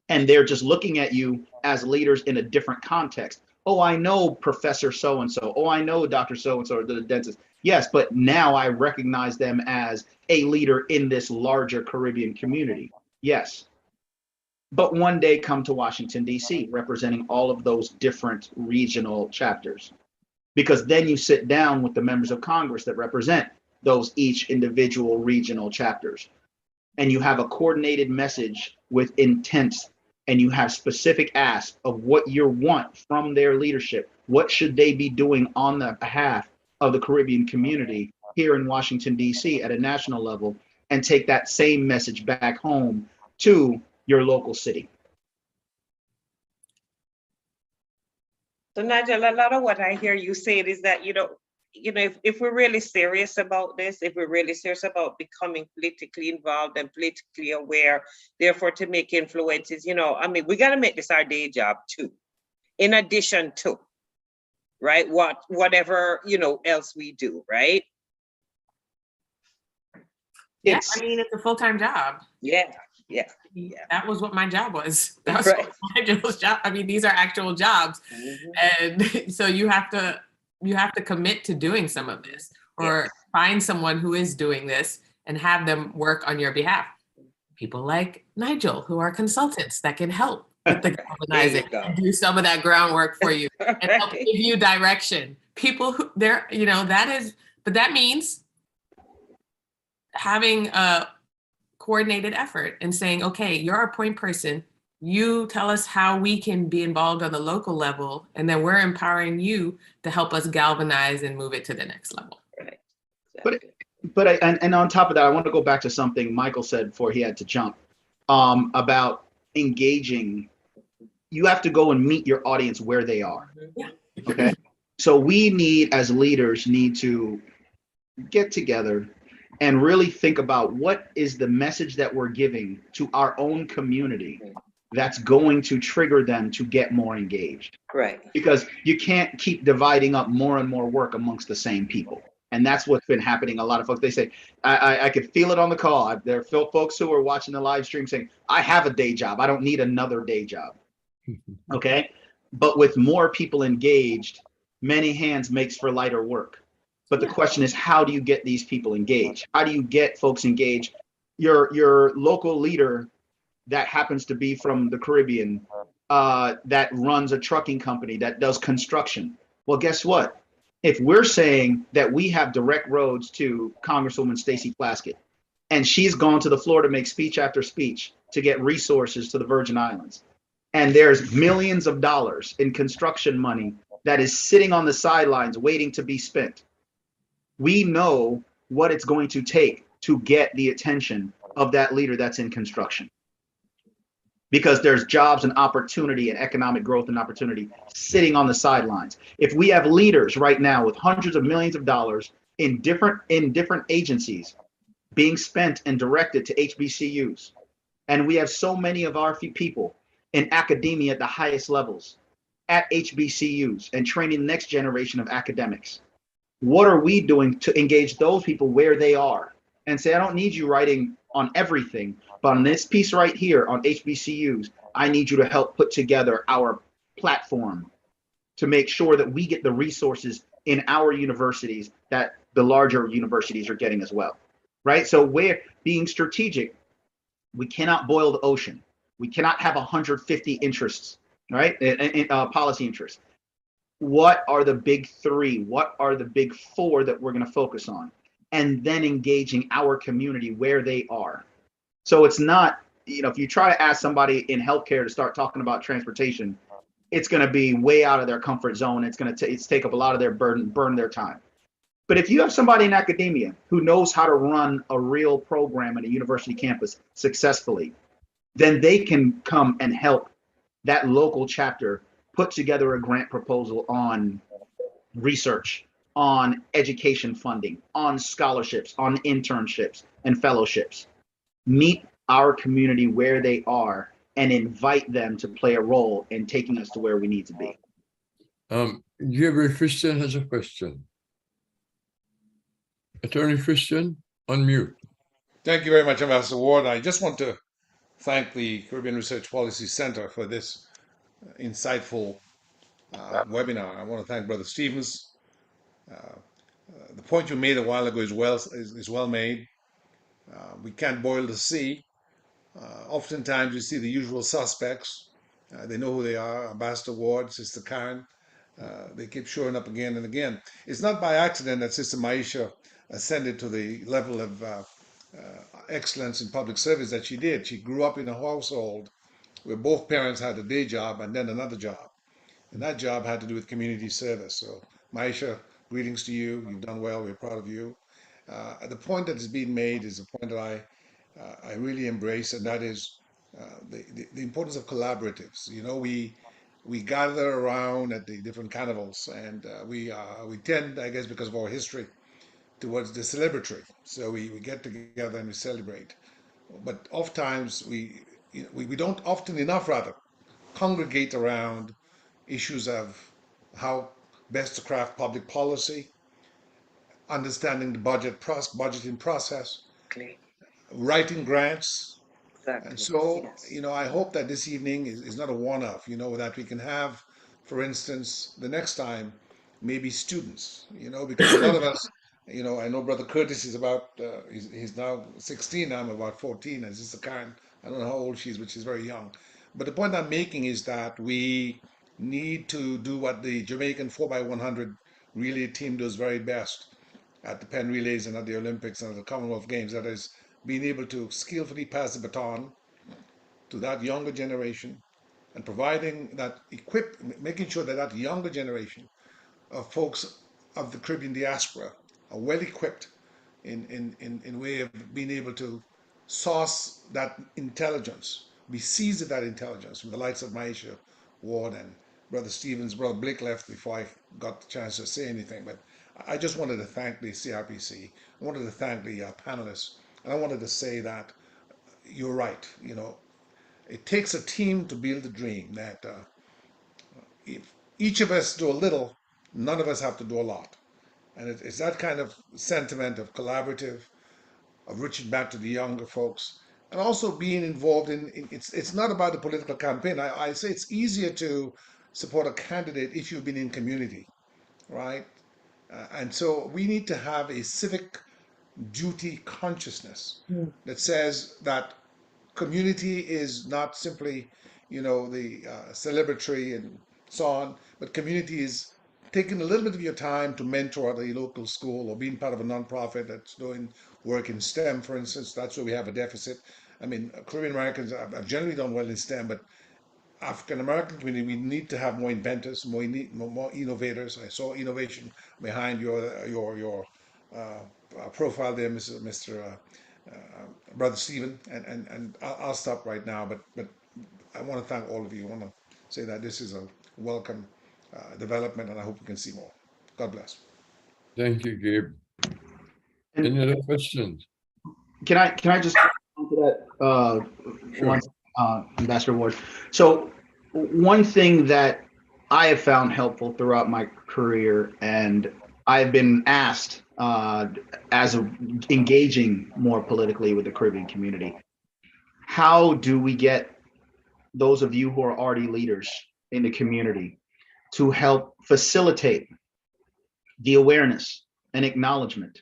And they're just looking at you as leaders in a different context. Oh, I know Professor so-and-so. Oh, I know Dr. So-and-so, or the dentist. Yes, but now I recognize them as a leader in this larger Caribbean community. Yes. But one day come to Washington, D.C., representing all of those different regional chapters. Because then you sit down with the members of Congress that represent those each individual regional chapters. And you have a coordinated message with intent, and you have specific asks of what you want from their leadership. What should they be doing on the behalf of the Caribbean community here in Washington, D.C. at a national level, and take that same message back home to your local city. So Nigel, a lot of what I hear you say is that, if we're really serious about this, if we're really serious about becoming politically involved and politically aware, therefore to make influences, we got to make this our day job too, in addition to, right, whatever, else we do, right? Yeah, it's a full-time job. Yeah. That was what my job was. That was Right. Nigel's job. These are actual jobs. Mm-hmm. And so you have to commit to doing some of this, or find someone who is doing this and have them work on your behalf. People like Nigel, who are consultants that can help with the galvanizing and do some of that groundwork for you and help give you direction. People who but that means having a coordinated effort and saying, okay, you're our point person. You tell us how we can be involved on the local level, and then we're empowering you to help us galvanize and move it to the next level. Right. Exactly. But on top of that, I want to go back to something Michael said before he had to jump, about engaging. You have to go and meet your audience where they are. Yeah. Okay. So we as leaders need to get together and really think about what is the message that we're giving to our own community that's going to trigger them to get more engaged. Right. Because you can't keep dividing up more and more work amongst the same people. And that's what's been happening. A lot of folks, they say, I could feel it on the call. There are folks who are watching the live stream saying, I have a day job. I don't need another day job. Okay. But with more people engaged, many hands makes for lighter work. But the question is, how do you get these people engaged? How do you get folks engaged? Your local leader that happens to be from the Caribbean, that runs a trucking company that does construction. Well, guess what? If we're saying that we have direct roads to Congresswoman Stacey Plaskett, and she's gone to the floor to make speech after speech to get resources to the Virgin Islands, and there's millions of dollars in construction money that is sitting on the sidelines waiting to be spent, we know what it's going to take to get the attention of that leader that's in construction. Because there's jobs and opportunity and economic growth and opportunity sitting on the sidelines. If we have leaders right now with hundreds of millions of dollars in different agencies being spent and directed to HBCUs, and we have so many of our people in academia at the highest levels at HBCUs and training the next generation of academics, what are we doing to engage those people where they are and say, I don't need you writing on everything, but on this piece right here on HBCUs, I need you to help put together our platform to make sure that we get the resources in our universities that the larger universities are getting as well, right? So we're being strategic. We cannot boil the ocean. We cannot have 150 interests, right? Policy interests. What are the big three? What are the big four that we're going to focus on? And then engaging our community where they are. So it's not, if you try to ask somebody in healthcare to start talking about transportation, it's going to be way out of their comfort zone. It's going to take up a lot of their burn their time. But if you have somebody in academia who knows how to run a real program at a university campus successfully, then they can come and help that local chapter put together a grant proposal on research, on education funding, on scholarships, on internships and fellowships. Meet our community where they are and invite them to play a role in taking us to where we need to be. Gabriel Christian has a question. Attorney Christian, unmute. Thank you very much, Ambassador Ward. I just want to thank the Caribbean Research Policy Center for this insightful webinar. I want to thank Brother Stevens. The point you made a while ago is well made. We can't boil the sea. Oftentimes, you see the usual suspects. They know who they are: Ambassador Ward, Sister Karen. They keep showing up again and again. It's not by accident that Sister Maisha ascended to the level of excellence in public service that she did. She grew up in a household where both parents had a day job and then another job. And that job had to do with community service. So, Maisha, greetings to you. You've done well. We're proud of you. The point that is being made is a point that I really embrace, and that is the importance of collaboratives. You know, we gather around at the different carnivals, and we tend, I guess, because of our history, towards the celebratory. So we get together and we celebrate. But oftentimes we don't often enough rather congregate around issues of how best to craft public policy, understanding the budgeting process, writing grants. And so, I hope that this evening is not a one-off, that we can have, for instance, the next time, maybe students, because a lot of us, I know Brother Curtis is about, he's now 16, I'm about 14, and Sister Karen, I don't know how old she is, but she's very young. But the point I'm making is that we need to do what the Jamaican 4x100 relay team does very best at the Penn Relays and at the Olympics and at the Commonwealth Games, that is being able to skillfully pass the baton to that younger generation and providing that making sure that that younger generation of folks of the Caribbean diaspora are well equipped in way of being able to source that intelligence, be seized of that intelligence from the likes of Maisha Ward and Brother Stevens. Brother Blake left before I got the chance to say anything, but I just wanted to thank the CRPC. I wanted to thank the panelists, and I wanted to say that you're right. It takes a team to build a dream. That if each of us do a little, none of us have to do a lot. And it's that kind of sentiment of collaborative, of reaching back to the younger folks, and also being involved in it's not about the political campaign. I say it's easier to support a candidate if you've been in community, right? And so we need to have a civic duty consciousness that says that community is not simply, the celebratory and so on, but community is taking a little bit of your time to mentor at a local school or being part of a nonprofit that's doing work in STEM, for instance. That's where we have a deficit. I mean, Caribbean Americans have generally done well in STEM, but African American community, we need to have more inventors, more innovators. I saw innovation behind your profile there, Mr. Brother Stephen, and I'll stop right now. But I want to thank all of you. I want to say that this is a welcome development, and I hope we can see more. God bless. Thank you, Gabe. Any other questions? Can I just answer that Sure. once, Ambassador Ward? So one thing that I have found helpful throughout my career, and I've been asked as engaging more politically with the Caribbean community, how do we get those of you who are already leaders in the community to help facilitate the awareness and acknowledgement?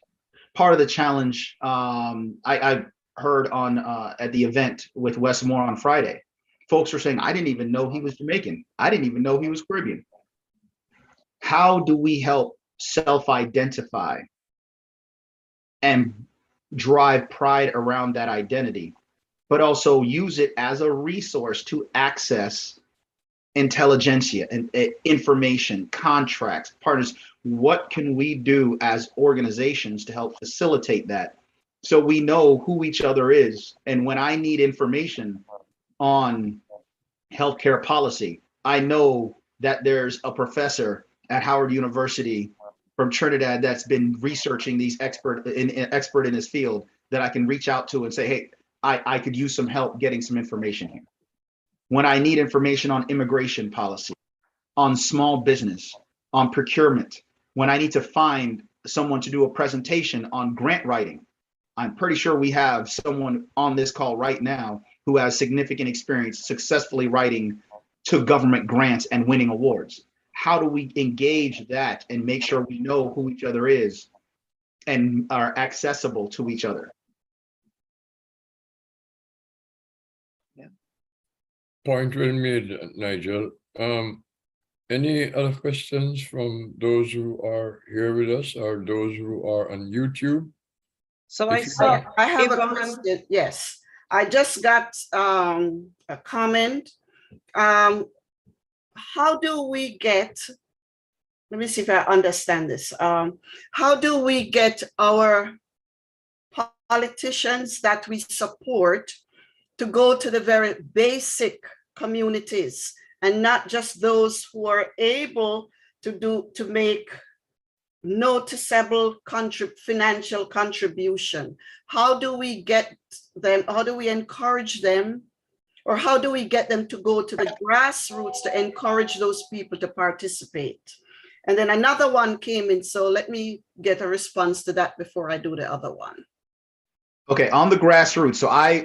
Part of the challenge I heard on at the event with Wes Moore on Friday, folks were saying, I didn't even know he was Jamaican. I didn't even know he was Caribbean. How do we help self-identify and drive pride around that identity, but also use it as a resource to access intelligentsia and information, contracts, partners? What can we do as organizations to help facilitate that, so we know who each other is? And when I need information on healthcare policy, I know that there's a professor at Howard University from Trinidad that's been researching these expert in his field that I can reach out to and say, hey, I could use some help getting some information here. when I need information on immigration policy, on small business, on procurement, when I need to find someone to do a presentation on grant writing. I'm pretty sure we have someone on this call right now who has significant experience successfully writing to government grants and winning awards. How do we engage that and make sure we know who each other is and are accessible to each other? Point well made, Nigel. Any other questions from those who are here with us or those who are on YouTube? So If I you saw, I have a Yvonne. question. Yes, I just got a comment. How do we get, let me see if I understand this. How do we get our politicians that we support to go to the very basic communities and not just those who are able to make noticeable financial contribution? How do we get them? How do we encourage them? Or how do we get them to go to the grassroots to encourage those people to participate? And then another one came in, so let me get a response to that before I do the other one. Okay, on the grassroots.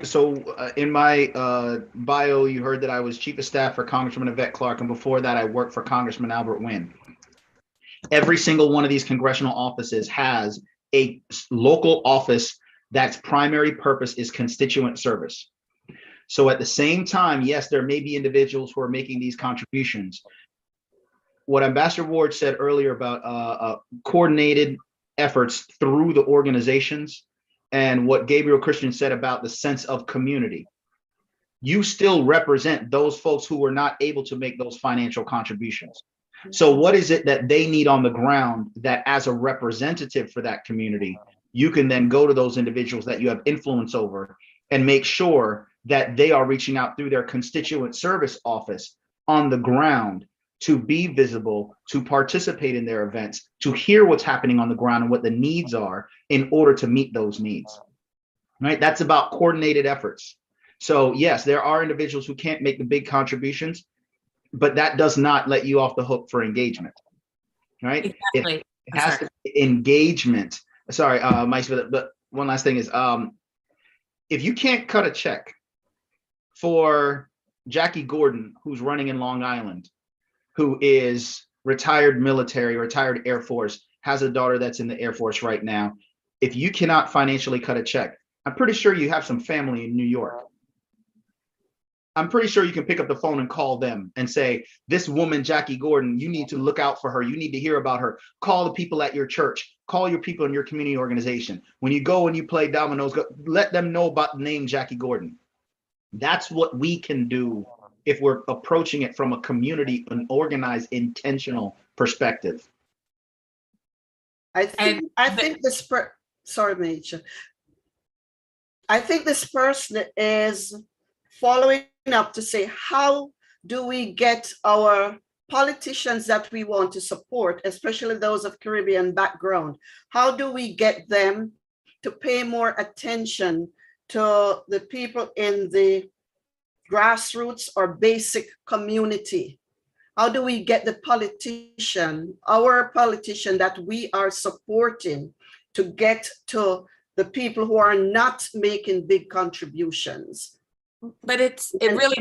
So in my bio, you heard that I was chief of staff for Congressman Yvette Clarke, and before that, I worked for Congressman Albert Wynn. Every single one of these congressional offices has a local office that's primary purpose is constituent service. So at the same time, yes, there may be individuals who are making these contributions. What Ambassador Ward said earlier about coordinated efforts through the organizations, and what Gabriel Christian said about the sense of community, you still represent those folks who were not able to make those financial contributions. So what is it that they need on the ground that as a representative for that community, you can then go to those individuals that you have influence over and make sure that they are reaching out through their constituent service office on the ground to be visible, to participate in their events, to hear what's happening on the ground and what the needs are in order to meet those needs, right? That's about coordinated efforts. So yes, there are individuals who can't make the big contributions, but that does not let you off the hook for engagement, right? Exactly. It has to be engagement. Sorry, Mike, but one last thing is, if you can't cut a check for Jackie Gordon, who's running in Long Island, who is retired military, retired Air Force, has a daughter that's in the Air Force right now. If you cannot financially cut a check, I'm pretty sure you have some family in New York. I'm pretty sure you can pick up the phone and call them and say, this woman, Jackie Gordon, you need to look out for her. You need to hear about her. Call the people at your church. Call your people in your community organization. When you go and you play dominoes, let them know about the name Jackie Gordon. That's what we can do if we're approaching it from a community, an organized, intentional perspective. I think this sorry, Major. I think this person is following up to say, how do we get our politicians that we want to support, especially those of Caribbean background, how do we get them to pay more attention to the people in the grassroots or basic community? How do we get the politician, our politician that we are supporting, to get to the people who are not making big contributions? But it really,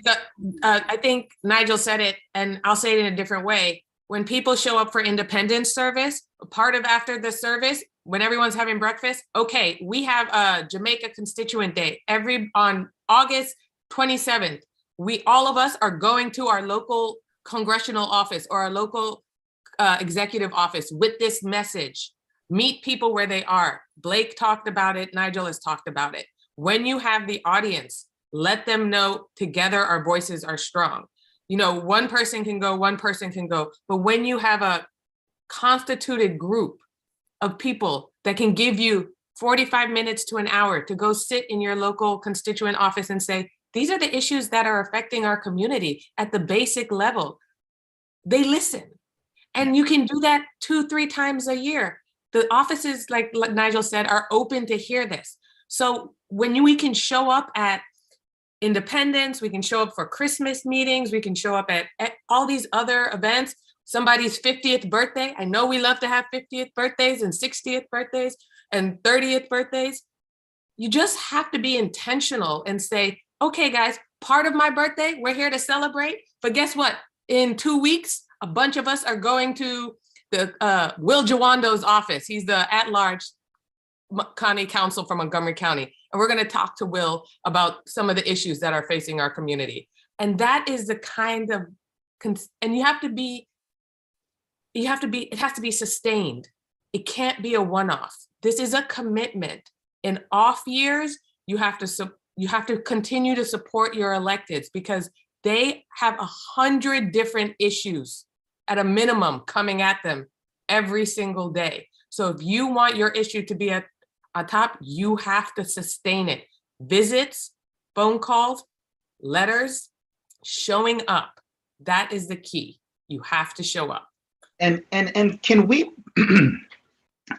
I think Nigel said it, and I'll say it in a different way. When people show up for independence service, part of after the service, when everyone's having breakfast, okay, we have a Jamaica Constituent Day on August 27th. All of us are going to our local congressional office or our local executive office with this message. Meet people where they are. Blake talked about it. Nigel has talked about it. When you have the audience, let them know together our voices are strong. You know, one person can go, but when you have a constituted group of people that can give you 45 minutes to an hour to go sit in your local constituent office and say, these are the issues that are affecting our community at the basic level, they listen. And you can do that 2-3 times a year. The offices, like Nigel said, are open to hear this. So when we can show up at Independence, we can show up for Christmas meetings, we can show up at all these other events, somebody's 50th birthday. I know we love to have 50th birthdays and 60th birthdays and 30th birthdays. You just have to be intentional and say, okay, guys, part of my birthday, we're here to celebrate, but guess what? In 2 weeks, a bunch of us are going to the Will Jawando's office. He's the at-large county council from Montgomery County. And we're going to talk to Will about some of the issues that are facing our community. And that is the kind of, and it has to be sustained. It can't be a one-off. This is a commitment. In off years, you have to continue to support your electeds because they have 100 different issues at a minimum coming at them every single day. So if you want your issue to be at top, you have to sustain it. Visits, phone calls, letters, showing up. That is the key. You have to show up. And can we,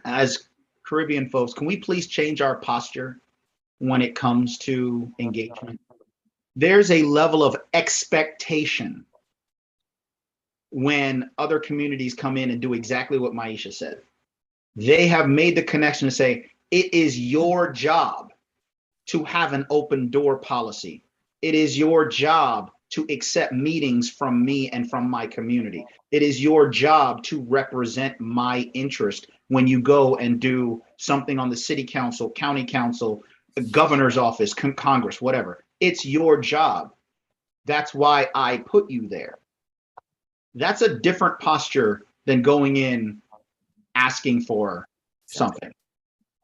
as Caribbean folks, can we please change our posture when it comes to engagement? There's a level of expectation when other communities come in and do exactly what Maisha said. They have made the connection to say, it is your job to have an open door policy. It is your job to accept meetings from me and from my community. It is your job to represent my interest when you go and do something on the city council, county council, the governor's office, Congress, whatever. It's your job. That's why I put you there. That's a different posture than going in asking for something,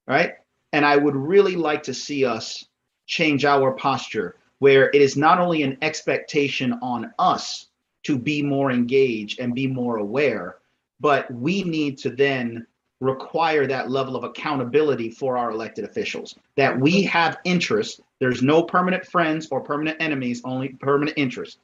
right? And I would really like to see us change our posture where it is not only an expectation on us to be more engaged and be more aware, but we need to then require that level of accountability for our elected officials, that we have interest. There's no permanent friends or permanent enemies, only permanent interest,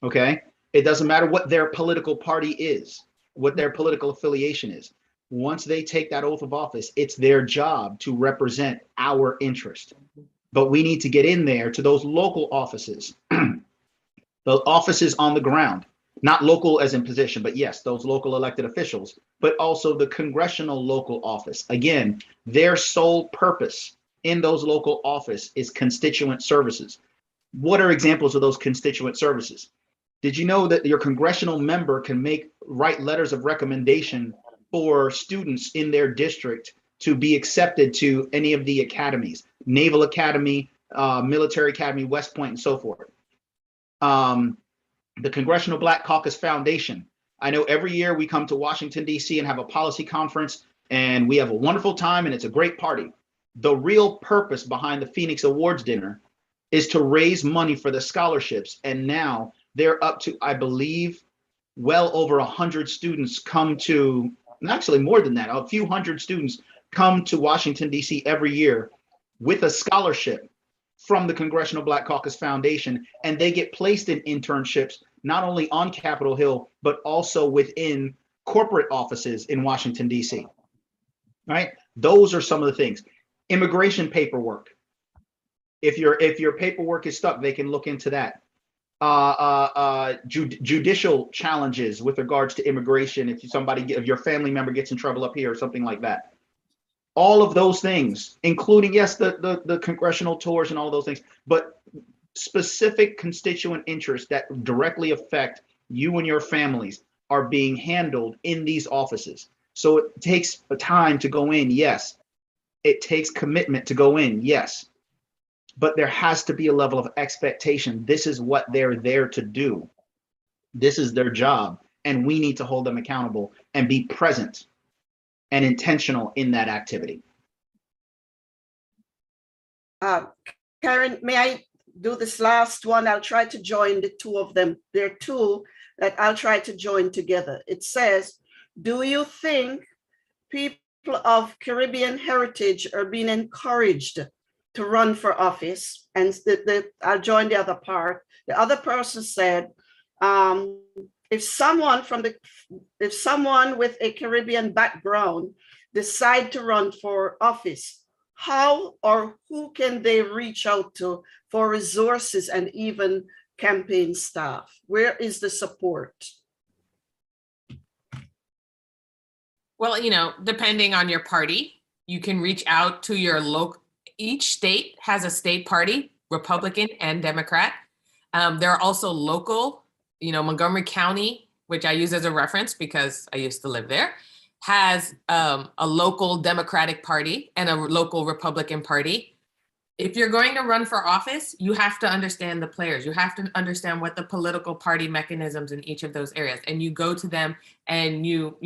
okay? It doesn't matter what their political party is, what their political affiliation is. Once they take that oath of office, it's their job to represent our interest. But we need to get in there to those local offices, those offices on the ground, not local as in position, but yes, those local elected officials, but also the congressional local office. Again, their sole purpose in those local office is constituent services. What are examples of those constituent services? Did you know that your congressional member can write letters of recommendation for students in their district to be accepted to any of the academies, Naval Academy, Military Academy, West Point, and so forth? The Congressional Black Caucus Foundation. I know every year we come to Washington, D.C. and have a policy conference, and we have a wonderful time, and it's a great party. The real purpose behind the Phoenix Awards dinner is to raise money for the scholarships, and now they're up to, I believe, well over 100 students come to, and actually more than that, a few hundred students come to Washington, D.C. every year with a scholarship from the Congressional Black Caucus Foundation, and they get placed in internships, not only on Capitol Hill, but also within corporate offices in Washington, D.C. Right? Those are some of the things. Immigration paperwork. If your paperwork is stuck, they can look into that. Judicial challenges with regards to immigration. If your family member gets in trouble up here or something like that. All of those things, including, yes, the congressional tours and all those things, but specific constituent interests that directly affect you and your families are being handled in these offices. So it takes time to go in, yes. It takes commitment to go in, yes. But there has to be a level of expectation. This is what they're there to do. This is their job, and we need to hold them accountable and be present and intentional in that activity. Karen, may I do this last one? I'll try to join the two of them. There are two that I'll try to join together. It says, do you think people of Caribbean heritage are being encouraged to run for office? And I'll join the other part. The other person said, if someone with a Caribbean background decide to run for office, how or who can they reach out to for resources and even campaign staff? Where is the support? Well, depending on your party, you can reach out to your local, each state has a state party, Republican and Democrat. There are also local, Montgomery County, which I use as a reference because I used to live there, has a local Democratic Party and a local Republican Party. If you're going to run for office, you have to understand the players. You have to understand what the political party mechanisms in each of those areas, and you go to them and you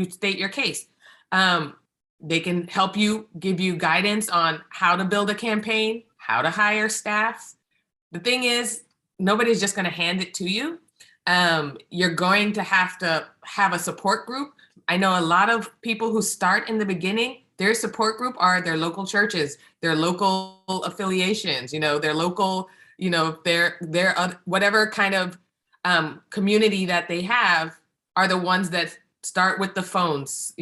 state your case. They can help you, give you guidance on how to build a campaign, how to hire staff. The thing is, nobody's just going to hand it to you. You're going to have a support group. I know a lot of people who start in the beginning, their support group are their local churches, their local affiliations, their local, their whatever kind of community that they have are the ones that start with the phones,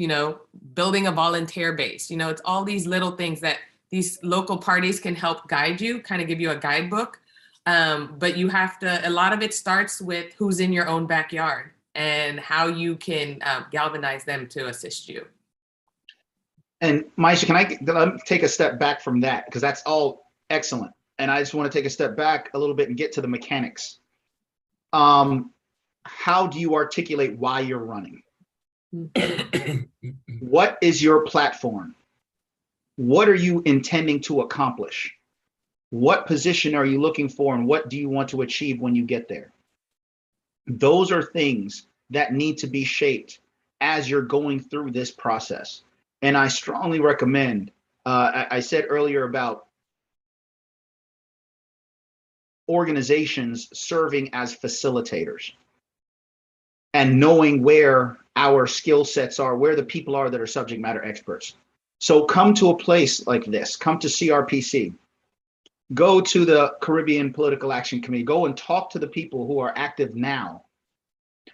building a volunteer base. It's all these little things that these local parties can help guide you, kind of give you a guidebook. But you have to, a lot of it starts with who's in your own backyard and how you can galvanize them to assist you. And Maisha, can I take a step back from that? Because that's all excellent. And I just want to take a step back a little bit and get to the mechanics. How do you articulate why you're running? What is your platform? What are you intending to accomplish? What position are you looking for, and what do you want to achieve when you get there? Those are things that need to be shaped as you're going through this process. And I strongly recommend, I said earlier about organizations serving as facilitators and knowing where our skill sets are, where the people are that are subject matter experts. So come to a place like this, come to CRPC, go to the Caribbean Political Action Committee, go and talk to the people who are active now,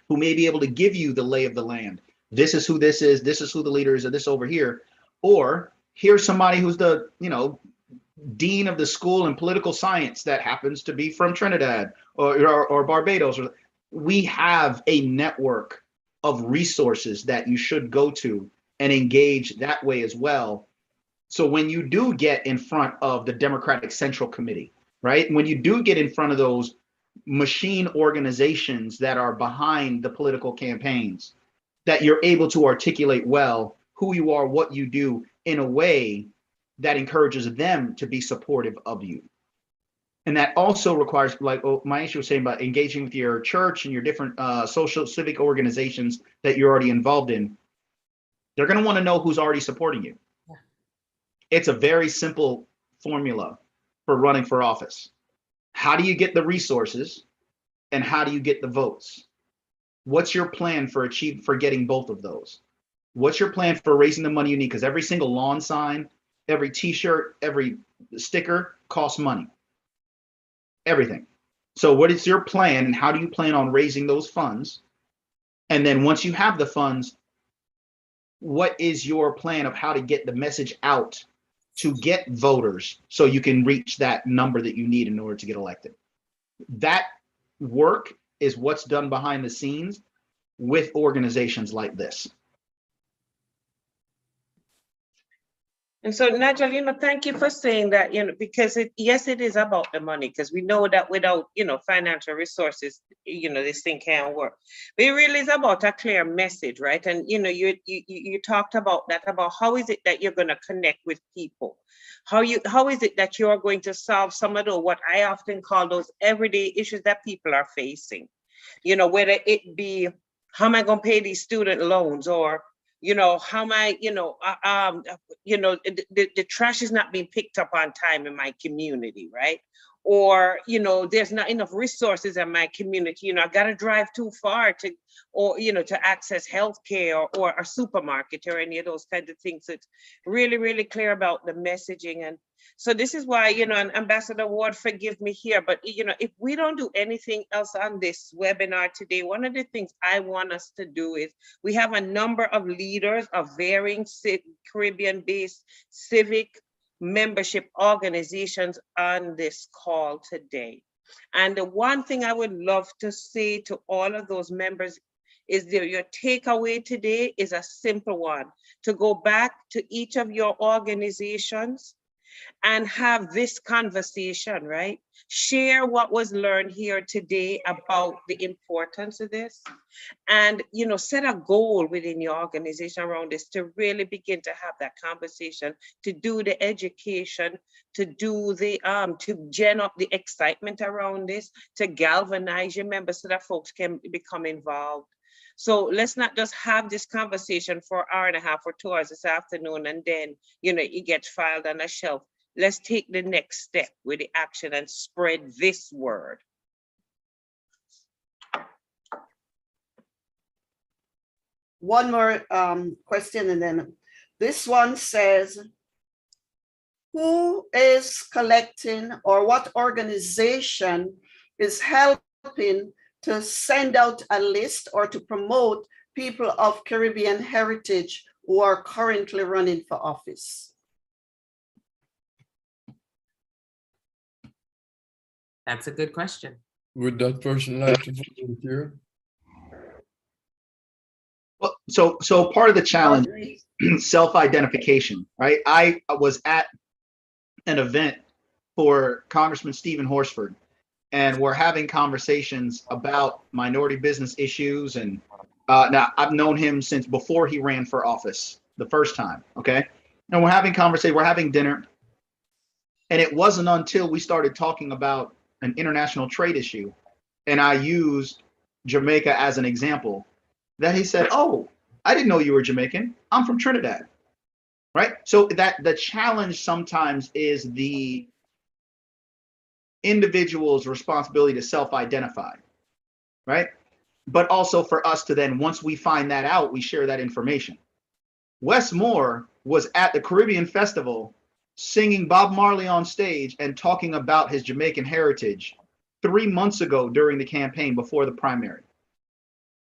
who may be able to give you the lay of the land. This is who this is who the leader is of this over here. Or here's somebody who's the, dean of the school in political science that happens to be from Trinidad or Barbados. We have a network of resources that you should go to and engage that way as well. So when you do get in front of the Democratic Central Committee, right? When you do get in front of those machine organizations that are behind the political campaigns, that you're able to articulate well who you are, what you do in a way that encourages them to be supportive of you. And that also requires, like Maisha was saying about engaging with your church and your different social civic organizations that you're already involved in. They're going to want to know who's already supporting you. Yeah. It's a very simple formula for running for office. How do you get the resources and how do you get the votes? What's your plan for getting both of those? What's your plan for raising the money you need? Because every single lawn sign, every t-shirt, every sticker costs money. Everything. So what is your plan and how do you plan on raising those funds? And then once you have the funds, what is your plan of how to get the message out to get voters so you can reach that number that you need in order to get elected? That work is what's done behind the scenes with organizations like this. And so, Nigel, thank you for saying that, because yes, it is about the money, because we know that without, financial resources, this thing can't work. But it really is about a clear message, right? And, you talked about that, about how is it that you're going to connect with people? How is it that you're going to solve some of what I often call those everyday issues that people are facing? Whether it be, how am I going to pay these student loans, or how am I, the trash is not being picked up on time in my community, right? Or, there's not enough resources in my community. I got to drive too far to access healthcare or a supermarket or any of those kinds of things. It's really, really clear about the messaging. And so this is why, and Ambassador Ward, forgive me here, but, if we don't do anything else on this webinar today, one of the things I want us to do is, we have a number of leaders of varying Caribbean-based civic, membership organizations on this call today. And the one thing I would love to say to all of those members is that your takeaway today is a simple one: to go back to each of your organizations and have this conversation, right? Share what was learned here today about the importance of this, and set a goal within your organization around this to really begin to have that conversation, to do the education, to do the to gen up the excitement around this, to galvanize your members so that folks can become involved. So let's not just have this conversation for an hour and a half or 2 hours this afternoon and then it gets filed on a shelf. Let's take the next step with the action and spread this word. One more question, and then this one says, who is collecting, or what organization is helping to send out a list or to promote people of Caribbean heritage who are currently running for office? That's a good question. Would that person like to volunteer? Well, so part of the challenge, self-identification, right? I was at an event for Congressman Stephen Horsford, and we're having conversations about minority business issues. And now I've known him since before he ran for office the first time, okay? And we're having conversation, we're having dinner. And it wasn't until we started talking about an international trade issue, and I used Jamaica as an example, that he said, oh, I didn't know you were Jamaican. I'm from Trinidad, right? So that the challenge sometimes is the individual's responsibility to self-identify, right? But also for us to then, once we find that out, we share that information. Wes Moore was at the Caribbean Festival singing Bob Marley on stage and talking about his Jamaican heritage 3 months ago during the campaign before the primary,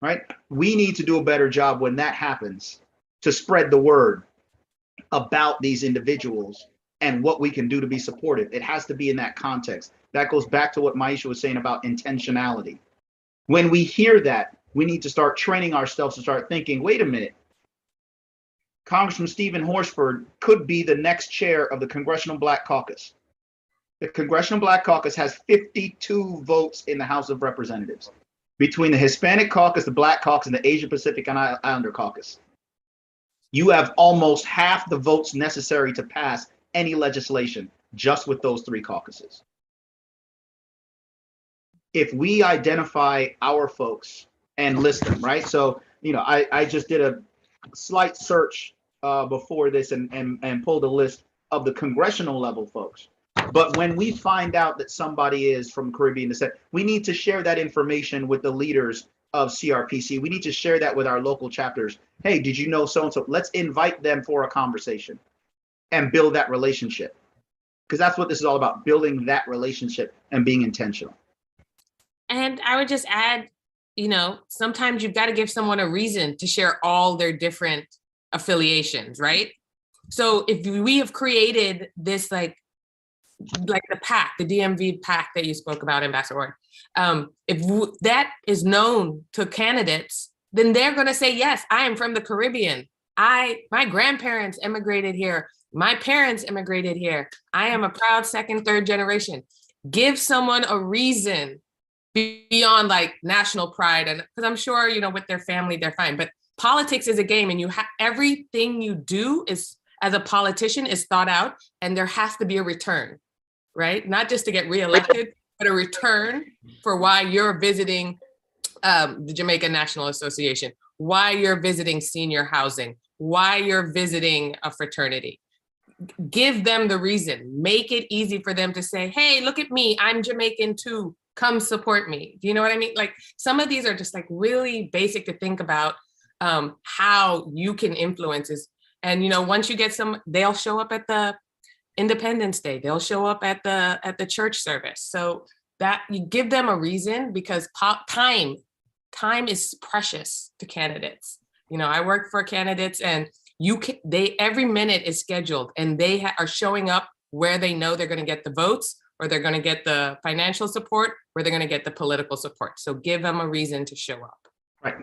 right? We need to do a better job when that happens to spread the word about these individuals and what we can do to be supportive. It has to be in that context. That goes back to what Maisha was saying about intentionality. When we hear that, we need to start training ourselves to start thinking, wait a minute, Congressman Stephen Horsford could be the next chair of the Congressional Black Caucus. The Congressional Black Caucus has 52 votes in the House of Representatives between the Hispanic Caucus, the Black Caucus, and the Asia Pacific and Islander Caucus. You have almost half the votes necessary to pass any legislation just with those 3 caucuses. If we identify our folks and list them, right? So, I just did a slight search before this and pulled a list of the congressional level folks. But when we find out that somebody is from Caribbean descent, we need to share that information with the leaders of CRPC. We need to share that with our local chapters. Hey, did you know so-and-so? Let's invite them for a conversation and build that relationship. Because that's what this is all about, building that relationship and being intentional. And I would just add, sometimes you've got to give someone a reason to share all their different affiliations, right? So if we have created this like the PAC, the DMV PAC that you spoke about, Ambassador, if that is known to candidates, then they're going to say, yes, I am from the Caribbean. My grandparents immigrated here. My parents immigrated here. I am a proud second, third generation. Give someone a reason beyond like national pride. And because I'm sure, with their family, they're fine. But politics is a game, and everything you do is as a politician is thought out, and there has to be a return, right? Not just to get reelected, but a return for why you're visiting the Jamaica National Association, why you're visiting senior housing, why you're visiting a fraternity. Give them the reason. Make it easy for them to say, hey, look at me, I'm Jamaican too, come support me. Do you know what I mean? Like some of these are just like really basic to think about how you can influence this. And once you get some, they'll show up at the Independence Day, they'll show up at the church service. So that you give them a reason, because time is precious to candidates. I work for candidates, and every minute is scheduled, and they are showing up where they know they're going to get the votes, or they're going to get the financial support, or they're going to get the political support. So give them a reason to show up. Right.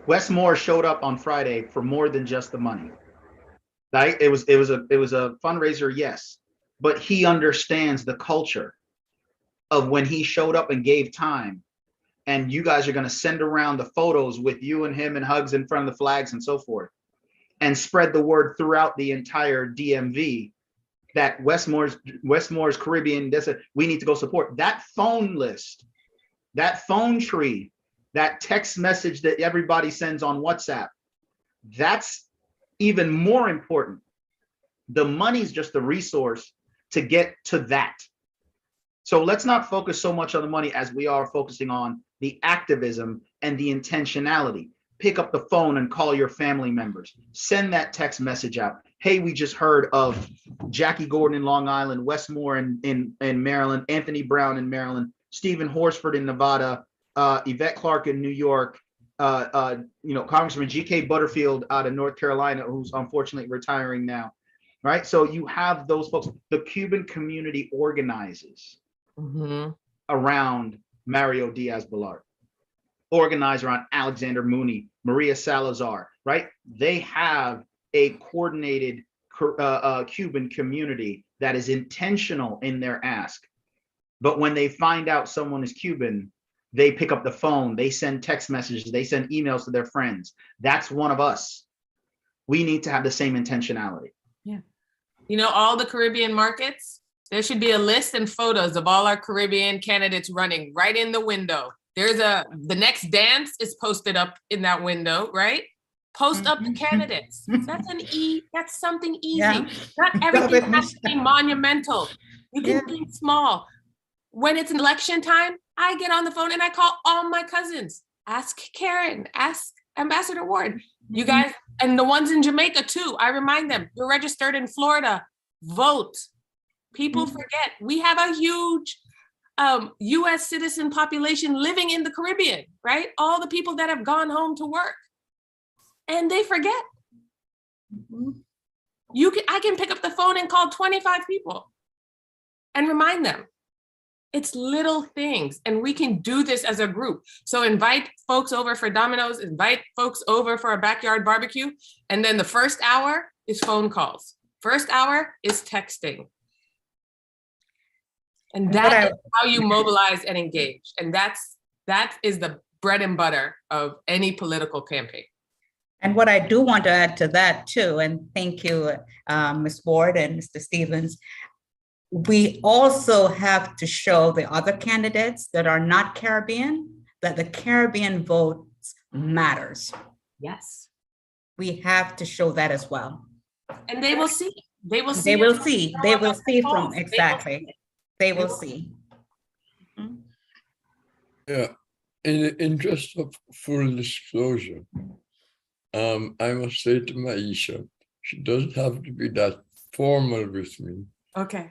Westmore showed up on Friday for more than just the money. Right? It was a fundraiser, yes, but he understands the culture of when he showed up and gave time. And you guys are going to send around the photos with you and him and hugs in front of the flags and so forth, and spread the word throughout the entire DMV that Westmore's Caribbean, we need to go support. That phone list, that phone tree, that text message that everybody sends on WhatsApp, that's even more important. The money's just the resource to get to that. So let's not focus so much on the money as we are focusing on the activism and the intentionality. Pick up the phone and call your family members. Send that text message out. Hey, we just heard of Jackie Gordon in Long Island, Westmore in Maryland, Anthony Brown in Maryland, Stephen Horsford in Nevada, Yvette Clark in New York, Congressman G.K. Butterfield out of North Carolina, who's unfortunately retiring now, right? So you have those folks. The Cuban community organizes around Mario Diaz-Balart, organize around Alexander Mooney, Maria Salazar, right? They have a coordinated Cuban community that is intentional in their ask. But when they find out someone is Cuban, they pick up the phone, they send text messages, they send emails to their friends. That's one of us. We need to have the same intentionality. Yeah. You know, all the Caribbean markets, there should be a list and photos of all our Caribbean candidates running right in the window. The next dance is posted up in that window, right? Post up the candidates. That's something easy. Yeah. Not everything has to be monumental. You can be small. When it's election time, I get on the phone and I call all my cousins. Ask Karen, ask Ambassador Ward. You guys, and the ones in Jamaica too, I remind them, you're registered in Florida, vote. People forget, we have a huge US citizen population living in the Caribbean, right? All the people that have gone home to work. And they forget. I can pick up the phone and call 25 people and remind them. It's little things, and we can do this as a group. So invite folks over for Domino's, invite folks over for a backyard barbecue, and then the first hour is phone calls. First hour is texting. And that is how you mobilize and engage. And that is the bread and butter of any political campaign. And what I do want to add to that too, and thank you, Ms. Ward and Mr. Stevens, we also have to show the other candidates that are not Caribbean that the Caribbean votes matters. Yes. We have to show that as well. And they will see. They will see. They will see. They will see from exactly. They will see. Yeah. In the interest of full disclosure, I must say to Maisha, she doesn't have to be that formal with me. Okay.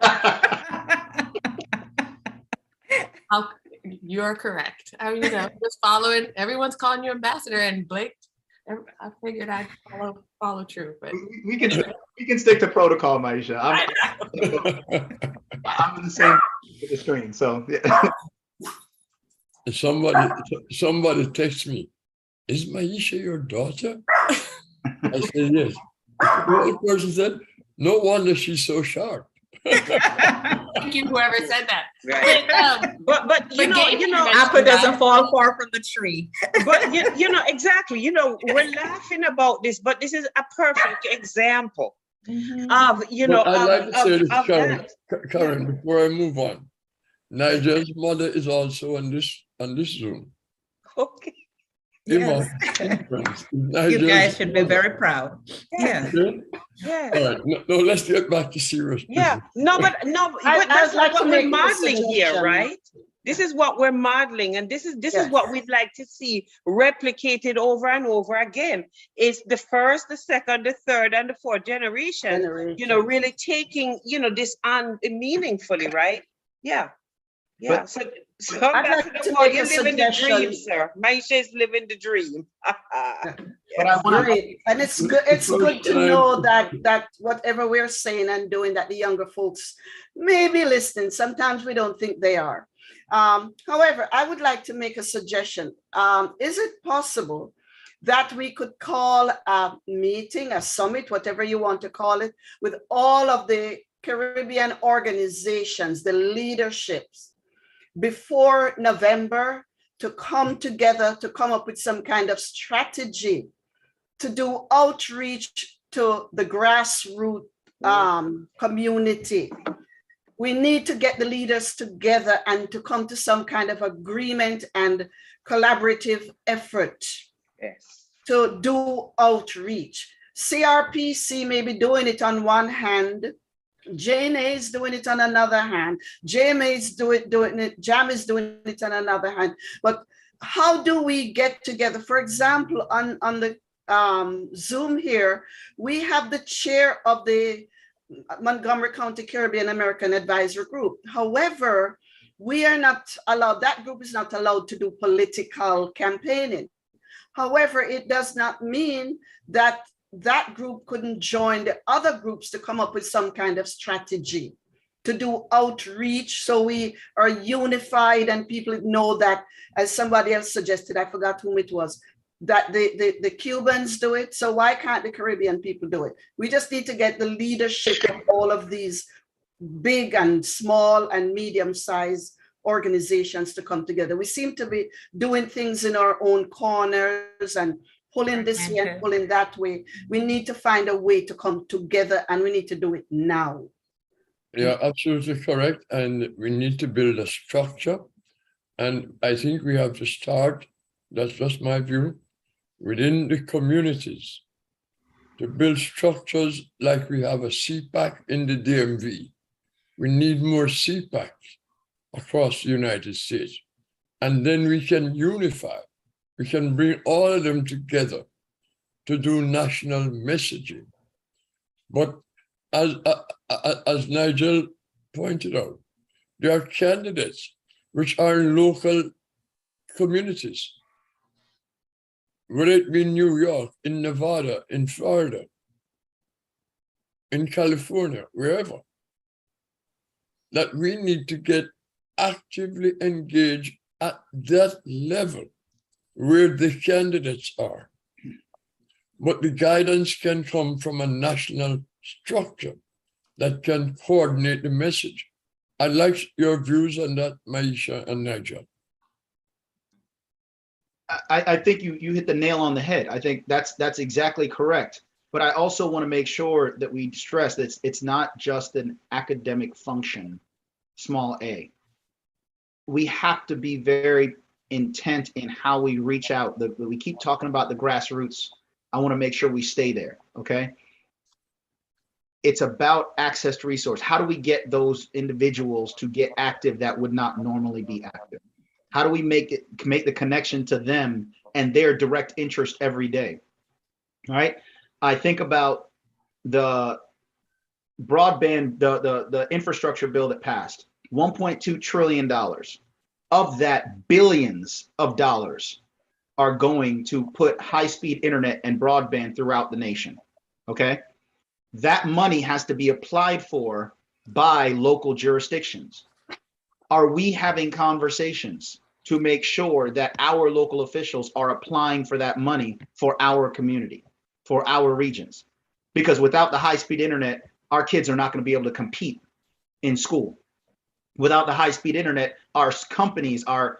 You're correct. Just following. Everyone's calling you ambassador, and Blake, I figured I'd follow true. But we can stick to protocol, Maisha. I'm in the same with the screen, so yeah. Somebody texts me, "Is Maisha your daughter?" I said, "Yes." The person said, "No wonder she's so sharp." Thank you, whoever said that. Right. But you know, apple doesn't fall far from the tree. But you know exactly. We're laughing about this, but this is a perfect example of I'd like to say this, Karen, before I move on. Nigel's mother is also on this Zoom. Okay. Yes. You guys should be very proud. Yeah. Yeah. All right. No, let's get back to serious business. Yeah. But that's like what we're modeling here, right? This is what we're modeling, and this is what we'd like to see replicated over and over again. It's the first, the second, the third, and the fourth generation. Really taking this on meaningfully, right? Yeah. Yeah, But so I'd like Ambassador to Ward, make a you're living the dream, suggestion. sir. Maisha is living the dream. but I Yes. want to, Great. And it's good, it's good to know that whatever we're saying and doing, that the younger folks may be listening. Sometimes we don't think they are. However, I would like to make a suggestion. Is it possible that we could call a meeting, a summit, whatever you want to call it, with all of the Caribbean organizations, the leaderships, before November, to come together, to come up with some kind of strategy to do outreach to the grassroots community? We need to get the leaders together and to come to some kind of agreement and collaborative effort Yes. to do outreach. CRPC may be doing it on one hand, JNA is doing it on another hand, JMA is doing it, JAM is doing it on another hand. But how do we get together? For example, on the Zoom here, we have the chair of the Montgomery County Caribbean American Advisory Group. However, we are not allowed, that group is not allowed to do political campaigning. However, it does not mean that that group couldn't join the other groups to come up with some kind of strategy to do outreach, so we are unified and people know that, as somebody else suggested, I forgot whom it was, that the Cubans do it. So why can't the Caribbean people do it? We just need to get the leadership of all of these big and small and medium-sized organizations to come together. We seem to be doing things in our own corners and pulling this way and pulling that way. We need to find a way to come together, and we need to do it now. Yeah, absolutely correct. And we need to build a structure. And I think we have to start, that's just my view, within the communities to build structures like we have a CPAC in the DMV. We need more CPACs across the United States. And then we can unify. We can bring all of them together to do national messaging. But as Nigel pointed out, there are candidates which are in local communities, whether it be in New York, in Nevada, in Florida, in California, wherever, that we need to get actively engaged at that level where the candidates are. But the guidance can come from a national structure that can coordinate the message. I'd like your views on that, Maisha and Nigel. I think you hit the nail on the head. I think that's exactly correct. But I also want to make sure that we stress that it's not just an academic function, small a. We have to be very intent in how we reach out. We keep talking about the grassroots. I want to make sure we stay there, okay? It's about access to resource. How do we get those individuals to get active that would not normally be active? How do we make the connection to them and their direct interest every day? All right. I think about the broadband, the infrastructure bill that passed, $1.2 trillion. Of that, billions of dollars are going to put high-speed internet and broadband throughout the nation. Okay. That money has to be applied for by local jurisdictions. Are we having conversations to make sure that our local officials are applying for that money for our community, for our regions? Because without the high-speed internet, our kids are not going to be able to compete in school. Without the high-speed internet, our companies, our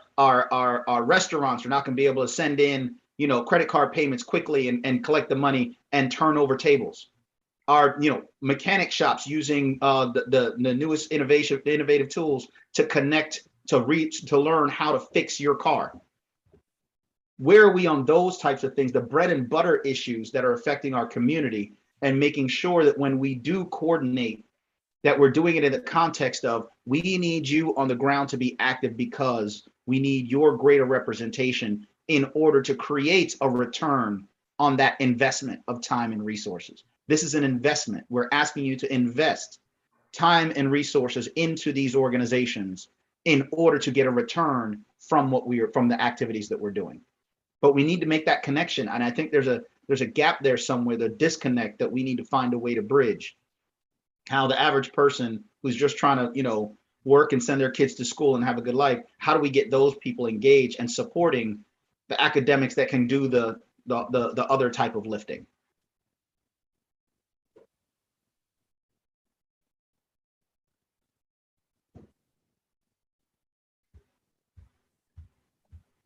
restaurants are not going to be able to send in, credit card payments quickly and collect the money and turn over tables. Our, mechanic shops using the newest innovative tools to connect, to learn how to fix your car. Where are we on those types of things, the bread and butter issues that are affecting our community, and making sure that when we do coordinate, that we're doing it in the context of, we need you on the ground to be active because we need your greater representation in order to create a return on that investment of time and resources. This is an investment. We're asking you to invest time and resources into these organizations in order to get a return from from the activities that we're doing. But we need to make that connection. And I think there's a gap there somewhere, the disconnect that we need to find a way to bridge. How the average person who's just trying to, you know, work and send their kids to school and have a good life, how do we get those people engaged and supporting the academics that can do the other type of lifting?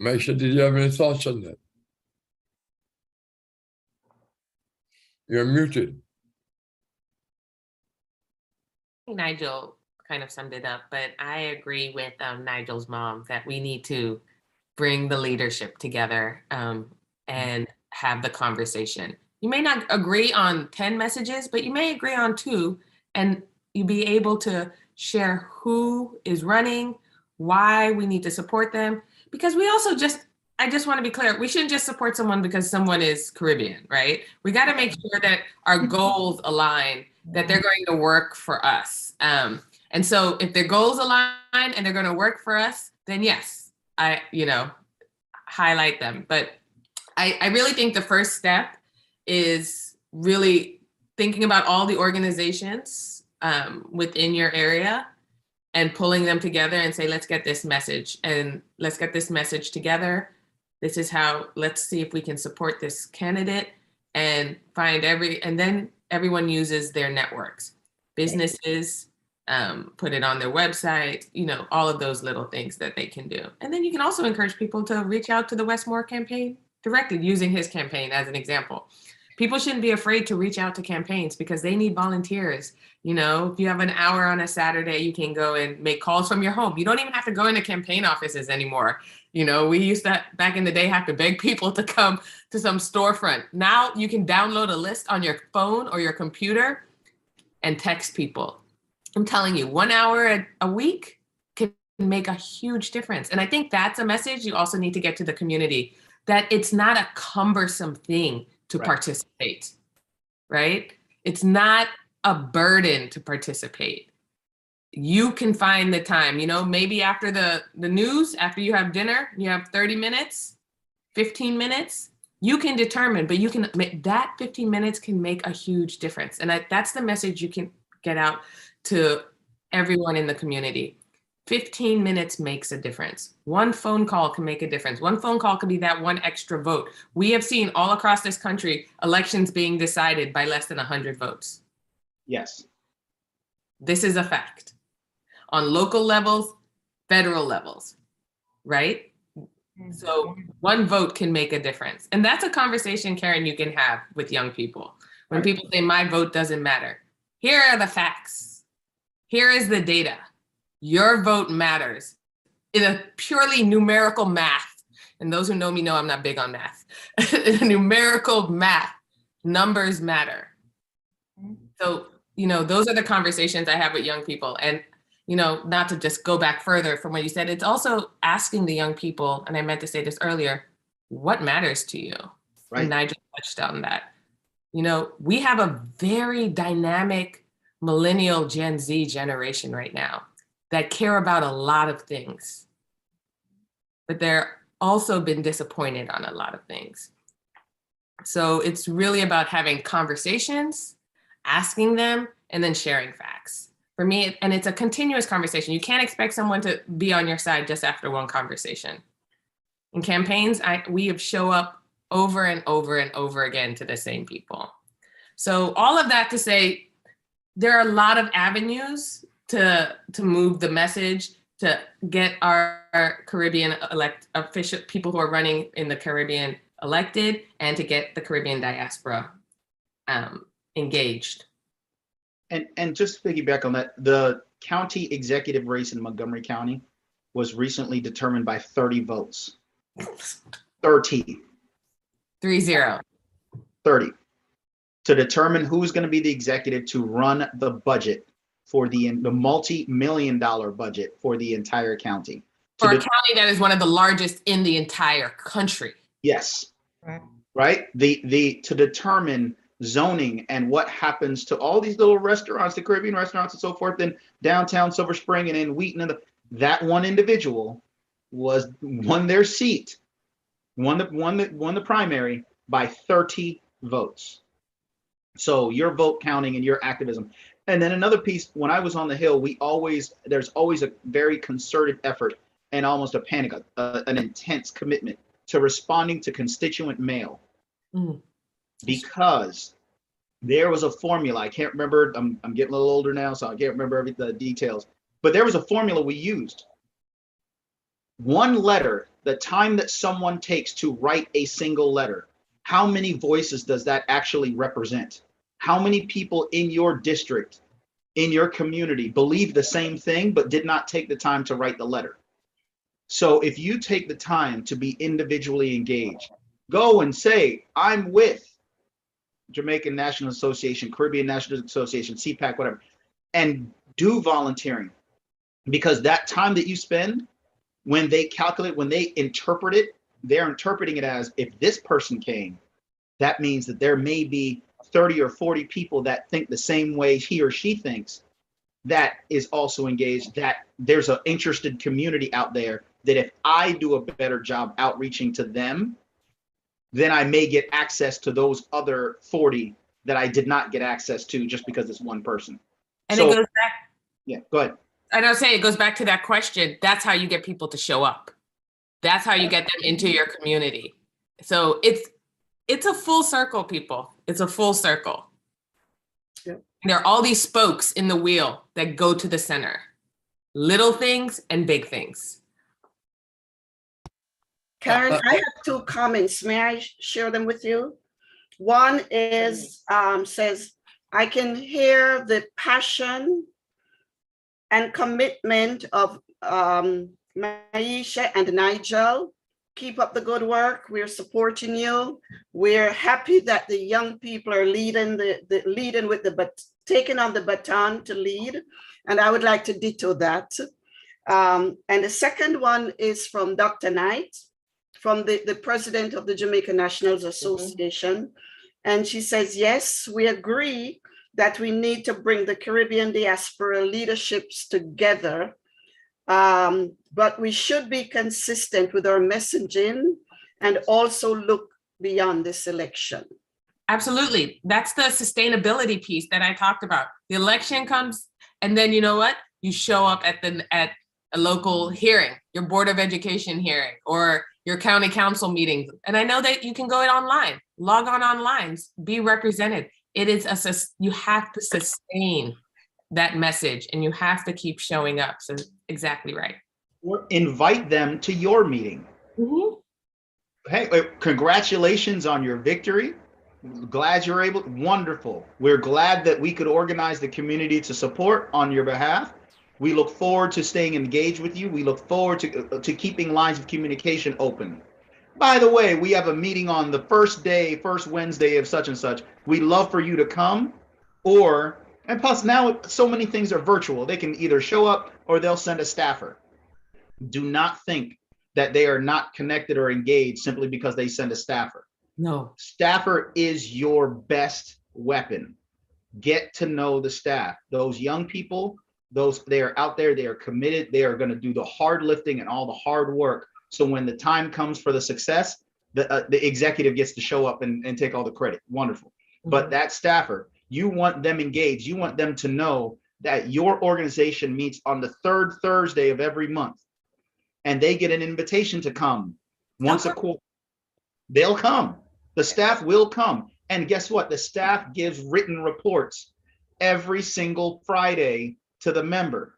Maisha, did you have any thoughts on that? You're muted. Nigel kind of summed it up, but I agree with Nigel's mom that we need to bring the leadership together and have the conversation. You may not agree on 10 messages, but you may agree on 2, and you be able to share who is running, why we need to support them. Because we also I just want to be clear, we shouldn't just support someone because someone is Caribbean, right? We got to make sure that our goals align, that they're going to work for us. And so if their goals align and they're going to work for us, then yes, I highlight them. But I really think the first step is really thinking about all the organizations within your area and pulling them together and say, let's get this message and let's get this message together. This is how, let's see if we can support this candidate and and then everyone uses their networks, businesses, put it on their website, all of those little things that they can do. And then you can also encourage people to reach out to the Westmore campaign directly, using his campaign as an example. People shouldn't be afraid to reach out to campaigns because they need volunteers. If you have an hour on a Saturday, you can go and make calls from your home. You don't even have to go into campaign offices anymore. We used to, back in the day, have to beg people to come to some storefront. Now you can download a list on your phone or your computer and text people. I'm telling you, 1 hour a week can make a huge difference. And I think that's a message you also need to get to the community, that it's not a cumbersome thing to participate, right? It's not a burden to participate. You can find the time, maybe after the news, after you have dinner, you have 30 minutes, 15 minutes, you can determine, but you can make that 15 minutes can make a huge difference. And that's the message you can get out to everyone in the community. 15 minutes makes a difference. One phone call can make a difference. One phone call could be that one extra vote. We have seen all across this country, elections being decided by less than 100 votes. Yes. This is a fact. On local levels, federal levels, right? So one vote can make a difference. And that's a conversation, Karen, you can have with young people. When people say my vote doesn't matter, here are the facts. Here is the data. Your vote matters in a purely numerical math. And those who know me know I'm not big on math. Numerical math, numbers matter. So, those are the conversations I have with young people. And, not to just go back further from what you said, it's also asking the young people, and I meant to say this earlier, what matters to you? Right. And Nigel touched on that. We have a very dynamic millennial Gen Z generation right now that care about a lot of things, but they're also been disappointed on a lot of things. So it's really about having conversations, asking them, and then sharing facts. For me, and it's a continuous conversation. You can't expect someone to be on your side just after one conversation. In campaigns, we show up over and over and over again to the same people. So all of that to say, there are a lot of avenues to move the message, to get our Caribbean official people who are running in the Caribbean elected, and to get the Caribbean diaspora engaged. And just to piggyback on that, the county executive race in Montgomery County was recently determined by 30 votes. 30. 30. 30. To determine who's going to be the executive to run the budget for the multi-million-dollar budget for the entire county. For a county that is one of the largest in the entire country. Yes. Right? To determine zoning and what happens to all these little restaurants, the Caribbean restaurants and so forth in downtown Silver Spring and in Wheaton, and that one individual won their seat, won the primary by 30 votes. So your vote counting and your activism. And then another piece, when I was on the Hill, there's always a very concerted effort and almost a panic, an intense commitment to responding to constituent mail. Because there was a formula. I can't remember. I'm getting a little older now, so I can't remember the details. But there was a formula we used. One letter, the time that someone takes to write a single letter, how many voices does that actually represent? How many people in your district, in your community, believe the same thing but did not take the time to write the letter? So if you take the time to be individually engaged, go and say, I'm with Jamaican National Association, Caribbean National Association, CPAC, whatever, and do volunteering. Because that time that you spend, when they calculate, when they interpret it, they're interpreting it as, if this person came, that means that there may be 30 or 40 people that think the same way he or she thinks, that is also engaged, that there's an interested community out there, that if I do a better job outreaching to them, then I may get access to those other 40 that I did not get access to just because it's one person. And so, it goes back. Yeah, go ahead. And I was saying, it goes back to that question. That's how you get people to show up. That's how you get them into your community. So it's a full circle, people. It's a full circle. Yeah. And there are all these spokes in the wheel that go to the center. Little things and big things. Karen, I have 2 comments. May I share them with you? One is, says, I can hear the passion and commitment of Maisha and Nigel. Keep up the good work. We're supporting you. We're happy that the young people are leading taking on the baton to lead. And I would like to ditto that. And the second one is from Dr. Knight, from the president of the Jamaican Nationals Association. And she says, yes, we agree that we need to bring the Caribbean diaspora leaderships together, but we should be consistent with our messaging and also look beyond this election. Absolutely. That's the sustainability piece that I talked about. The election comes, and then you know what? You show up at a local hearing, your Board of Education hearing, or your county council meetings. And I know that you can go online, log on online, be represented. It is you have to sustain that message and you have to keep showing up. So exactly right. Or invite them to your meeting. Hey, congratulations on your victory. Glad you're able, wonderful. We're glad that we could organize the community to support on your behalf. We look forward to staying engaged with you. We look forward to keeping lines of communication open. By the way, we have a meeting on the first Wednesday of such and such. We'd love for you to come, and plus now so many things are virtual. They can either show up or they'll send a staffer. Do not think that they are not connected or engaged simply because they send a staffer. No. Staffer is your best weapon. Get to know the staff. Those young people, they are out there, they are committed, they are going to do the hard lifting and all the hard work. So when the time comes for the success, the executive gets to show up and take all the credit. Wonderful. But that staffer, you want them engaged. You want them to know that your organization meets on the 3rd Thursday of every month, and they get an invitation to come once a quarter. They'll come. The staff will come. And guess what? The staff gives written reports every single Friday to the member.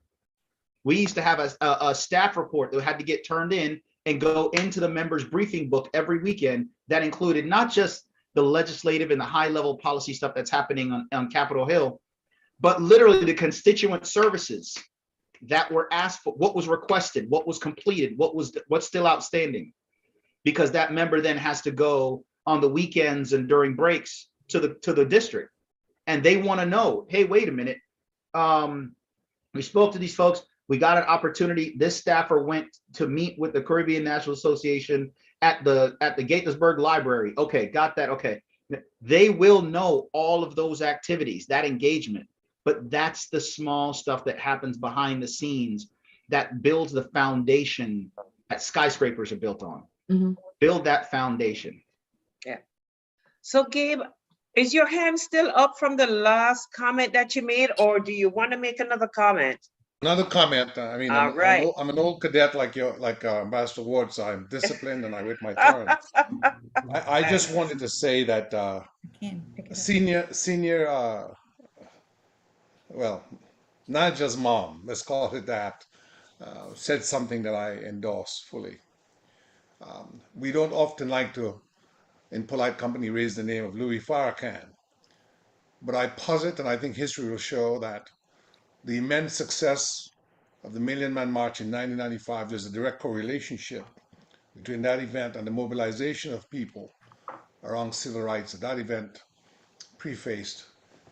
We used to have a staff report that had to get turned in and go into the members' briefing book every weekend. That included not just the legislative and the high-level policy stuff that's happening on Capitol Hill, but literally the constituent services that were asked for, what was requested, what was completed, what's still outstanding, because that member then has to go on the weekends and during breaks to the district, and they want to know, hey, wait a minute, we spoke to these folks. We got an opportunity. This staffer went to meet with the Caribbean National Association at the Gaithersburg Library. Okay, got that. Okay. They will know all of those activities, that engagement, but that's the small stuff that happens behind the scenes that builds the foundation that skyscrapers are built on. Mhm. Build that foundation. So Gabe, is your hand still up from the last comment that you made, or do you want to make another comment? Another comment. I mean, All right. I'm an old cadet like Ambassador Ward, so I'm disciplined and I wait my turn. I just wanted to say that I can't pick it up. senior, well, Nigel's mom, let's call it that, said something that I endorse fully. We don't often like to, in polite company, raise the name of Louis Farrakhan, but I posit, and I think history will show, that the immense success of the Million Man March in 1995, there's a direct correlation between that event and the mobilization of people around civil rights that event prefaced,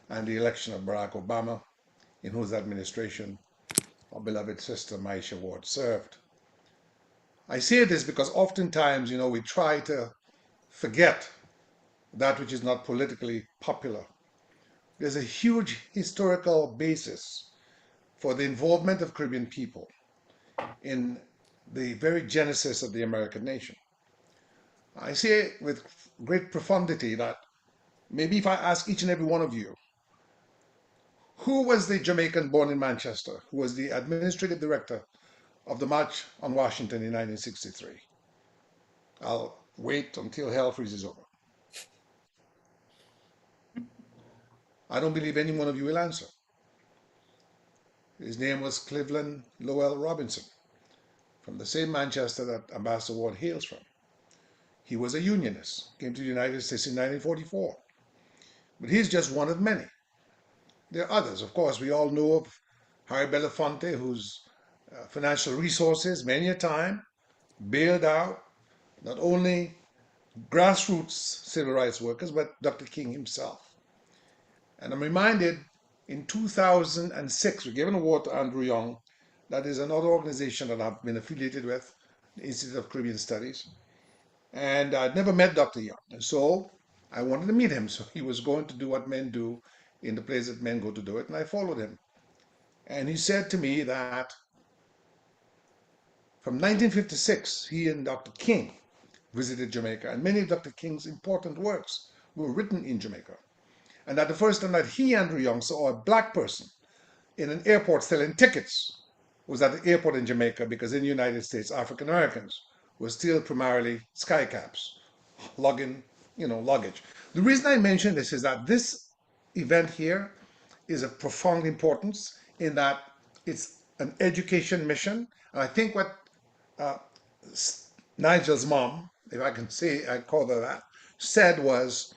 and the election of Barack Obama, in whose administration our beloved sister Maisha Ward served. I say this because oftentimes, we try to forget that which is not politically popular. There's a huge historical basis for the involvement of Caribbean people in the very genesis of the American nation. I say with great profundity that maybe if I ask each and every one of you, who was the Jamaican born in Manchester, who was the administrative director of the March on Washington in 1963? I'll wait until hell freezes over. I don't believe any one of you will answer. His name was Cleveland Lowell Robinson, from the same Manchester that Ambassador Ward hails from. He was a Unionist, came to the United States in 1944. But he's just one of many. There are others. Of course, we all know of Harry Belafonte, whose financial resources, many a time, bailed out not only grassroots civil rights workers, but Dr. King himself. And I'm reminded in 2006, we gave an award to Andrew Young. That is another organization that I've been affiliated with, the Institute of Caribbean Studies. And I'd never met Dr. Young. And so I wanted to meet him. So he was going to do what men do in the place that men go to do it. And I followed him. And he said to me that from 1956, he and Dr. King visited Jamaica. And many of Dr. King's important works were written in Jamaica. And that the first time that he, Andrew Young, saw a black person in an airport selling tickets was at the airport in Jamaica, because in the United States, African Americans were still primarily skycaps, lugging, luggage. The reason I mention this is that this event here is of profound importance in that it's an education mission. And I think what Nigel's mom, if I can say, I call her that, said was,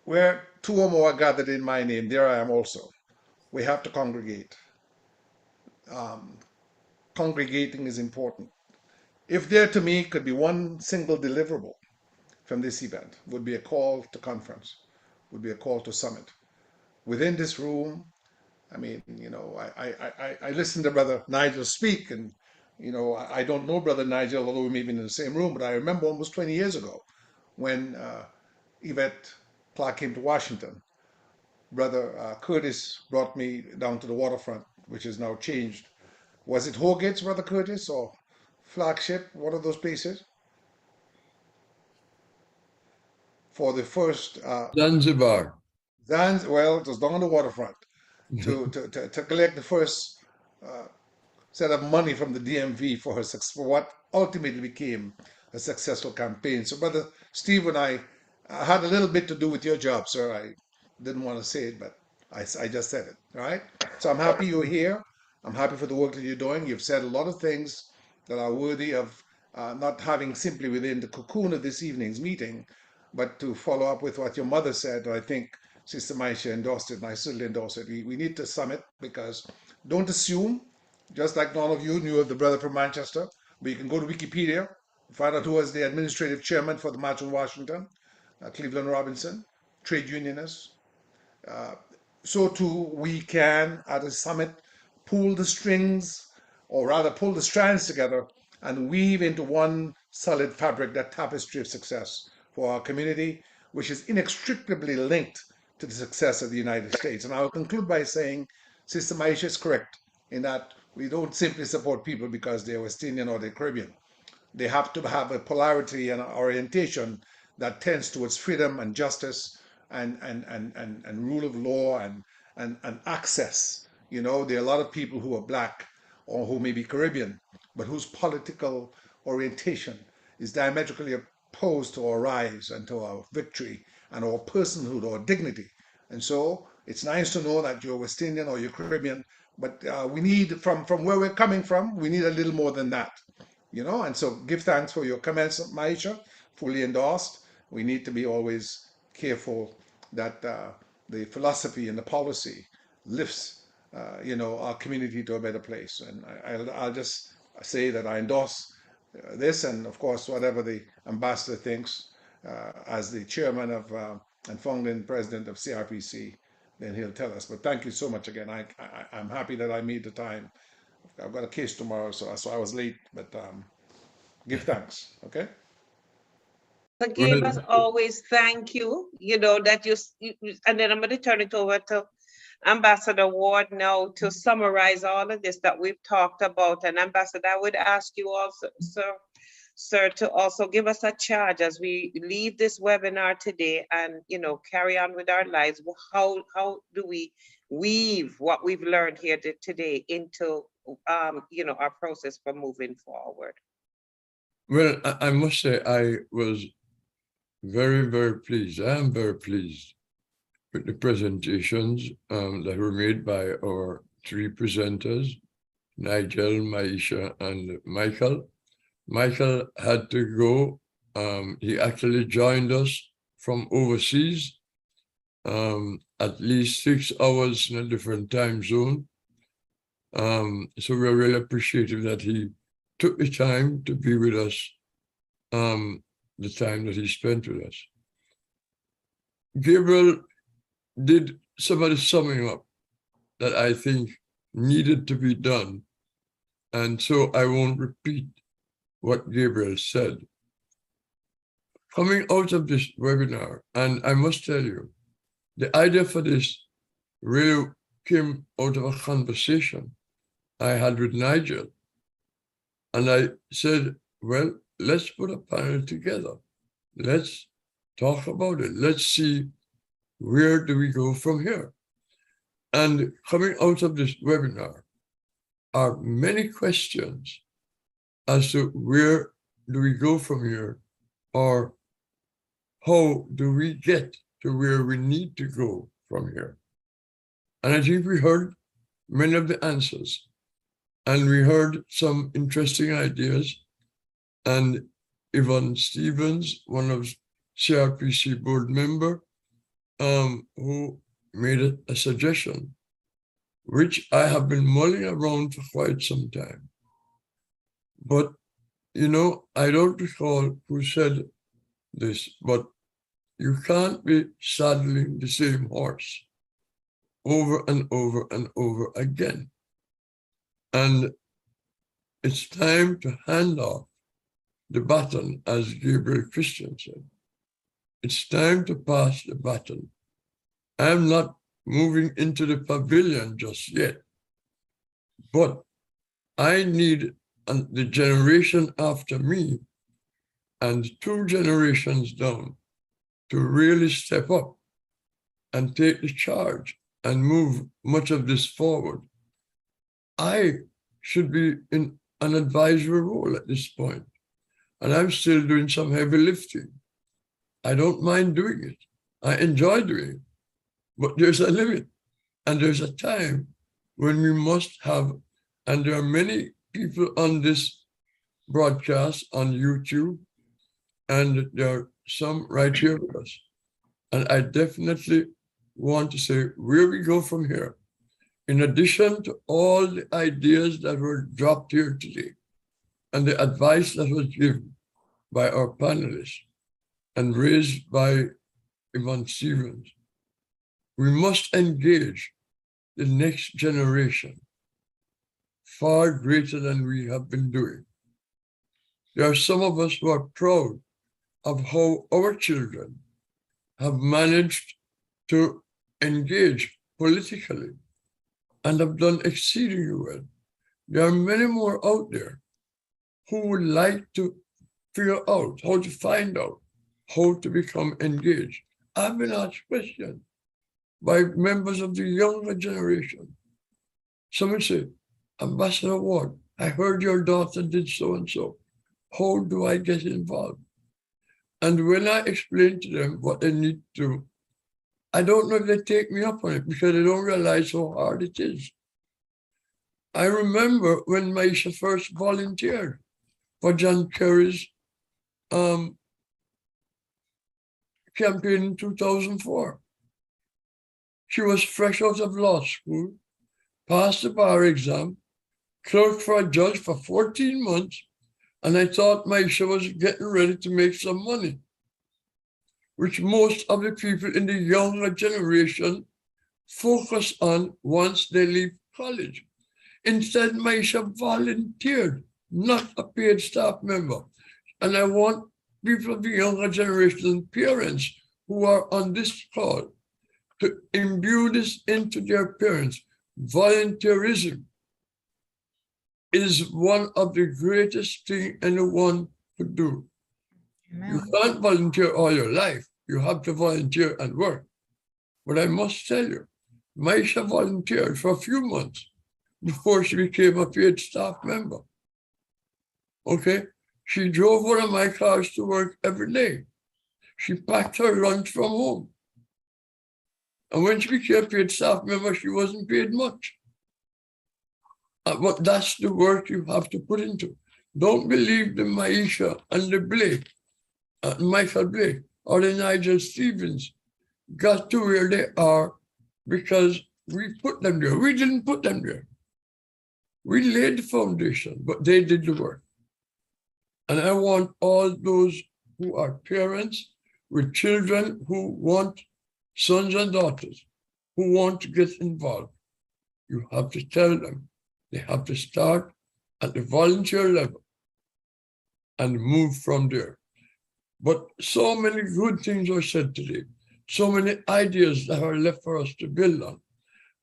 where two or more are gathered in my name, there I am also. We have to congregate. Congregating is important. If there to me could be one single deliverable from this event, would be a call to conference, would be a call to summit. Within this room, I mean, I listened to Brother Nigel speak, and, I don't know Brother Nigel, although we may be in the same room, but I remember almost 20 years ago when Yvette Clark came to Washington. Brother Curtis brought me down to the waterfront, which is now changed. Was it Hogate's, Brother Curtis, or Flagship, one of those places? For the first Zanzibar. Well, it was down on the waterfront to collect the first set of money from the DMV for what ultimately became a successful campaign. So, Brother Steve and I had a little bit to do with your job, sir. I didn't want to say it, but I just said it. All right. So I'm happy you're here. I'm happy for the work that you're doing. You've said a lot of things that are worthy of not having simply within the cocoon of this evening's meeting, but to follow up with what your mother said. I think Sister Maisha endorsed it, and I certainly endorse it. We need to summit, because don't assume, just like none of you knew of the brother from Manchester, but you can go to Wikipedia, find out who was the administrative chairman for the March on Washington, Cleveland Robinson, trade unionist. So too, we can, at a summit, pull the strings, or rather pull the strands together and weave into one solid fabric, that tapestry of success for our community, which is inextricably linked to the success of the United States. And I will conclude by saying Sister Maisha is correct in that we don't simply support people because they're West Indian or they're Caribbean. They have to have a polarity and orientation that tends towards freedom and justice and rule of law and access. You know, there are a lot of people who are black or who may be Caribbean, but whose political orientation is diametrically opposed to our rise and to our victory and our personhood or dignity. And so it's nice to know that you're West Indian or you're Caribbean, but we need, from where we're coming from, we need a little more than that. You know, and so give thanks for your comments, Maisha, fully endorsed. We need to be always careful that the philosophy and the policy lifts, you know, our community to a better place. And I'll just say that I endorse this, and of course, whatever the ambassador thinks as the chairman of and founding president of CRPC, then he'll tell us. But thank you so much again. I'm happy that I made the time. I've got a case tomorrow, so I was late, but give thanks, okay? Again, as always, thank you. You know, that and then I'm going to turn it over to Ambassador Ward now to summarize all of this that we've talked about. And Ambassador, I would ask you also, sir, to also give us a charge as we leave this webinar today and, you know, carry on with our lives. How do we weave what we've learned here today into, you know, our process for moving forward? Well, I must say I was very, very pleased. I am very pleased with the presentations that were made by our three presenters, Nigel, Maisha, and Michael. Michael had to go. He actually joined us from overseas, at least 6 hours in a different time zone. So we're really appreciative that he took the time to be with us, the time that he spent with us. Gabriel did some of the summing up that I think needed to be done. And so I won't repeat what Gabriel said. Coming out of this webinar, and I must tell you, the idea for this really came out of a conversation I had with Nigel. And I said, well, let's put a panel together. Let's talk about it. Let's see, where do we go from here? And coming out of this webinar are many questions as to where do we go from here, or how do we get to where we need to go from here? And I think we heard many of the answers, and we heard some interesting ideas. And Yvonne Stevens, one of CRPC board member, who made a suggestion, which I have been mulling around for quite some time. But, you know, I don't recall who said this, but you can't be saddling the same horse over and over and over again. And it's time to hand off the baton, as Gabriel Christian said. It's time to pass the baton. I'm not moving into the pavilion just yet, but I need the generation after me and 2 generations down to really step up and take the charge and move much of this forward. I should be in an advisory role at this point, and I'm still doing some heavy lifting. I don't mind doing it. I enjoy doing it, but there's a limit, and there's a time when we must have, and there are many people on this broadcast on YouTube, and there are some right here with us. And I definitely want to say where we go from here, in addition to all the ideas that were dropped here today, and the advice that was given by our panelists and raised by Yvonne Stevens, we must engage the next generation far greater than we have been doing. There are some of us who are proud of how our children have managed to engage politically and have done exceedingly well. There are many more out there who would like to figure out how to find out how to become engaged. I've been asked questions by members of the younger generation. Someone said, Ambassador Ward, I heard your daughter did so and so. How do I get involved? And when I explain to them what they need to do, I don't know if they take me up on it because they don't realize how hard it is. I remember when Maisha first volunteered for John Kerry's campaign in 2004. She was fresh out of law school, passed the bar exam, clerked for a judge for 14 months, and I thought Maisha was getting ready to make some money, which most of the people in the younger generation focus on once they leave college. Instead, Maisha volunteered, not a paid staff member. And I want people of the younger generation and parents who are on this call to imbue this into their parents. Volunteerism is one of the greatest things anyone could do. Amen. You can't volunteer all your life. You have to volunteer and work. But I must tell you, Maisha volunteered for a few months before she became a paid staff member. Okay? She drove one of my cars to work every day. She packed her lunch from home. And when she became a paid staff member, she wasn't paid much. But that's the work you have to put into. Don't believe the Maisha and the Blake, Michael Blake, or the Nigel Stevens got to where they are because we put them there. We didn't put them there. We laid the foundation, but they did the work. And I want all those who are parents with children who want sons and daughters who want to get involved. You have to tell them they have to start at the volunteer level and move from there. But so many good things are said today, so many ideas that are left for us to build on.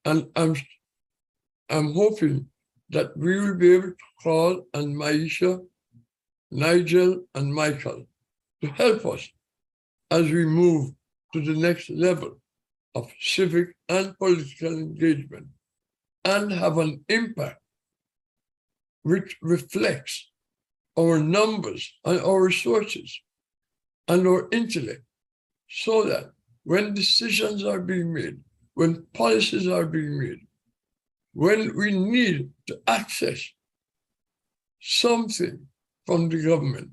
And I'm hoping that we will be able to call on Maisha, Nigel, and Michael to help us as we move to the next level of civic and political engagement and have an impact which reflects our numbers and our resources and our intellect, so that when decisions are being made, when policies are being made, when we need to access something from the government,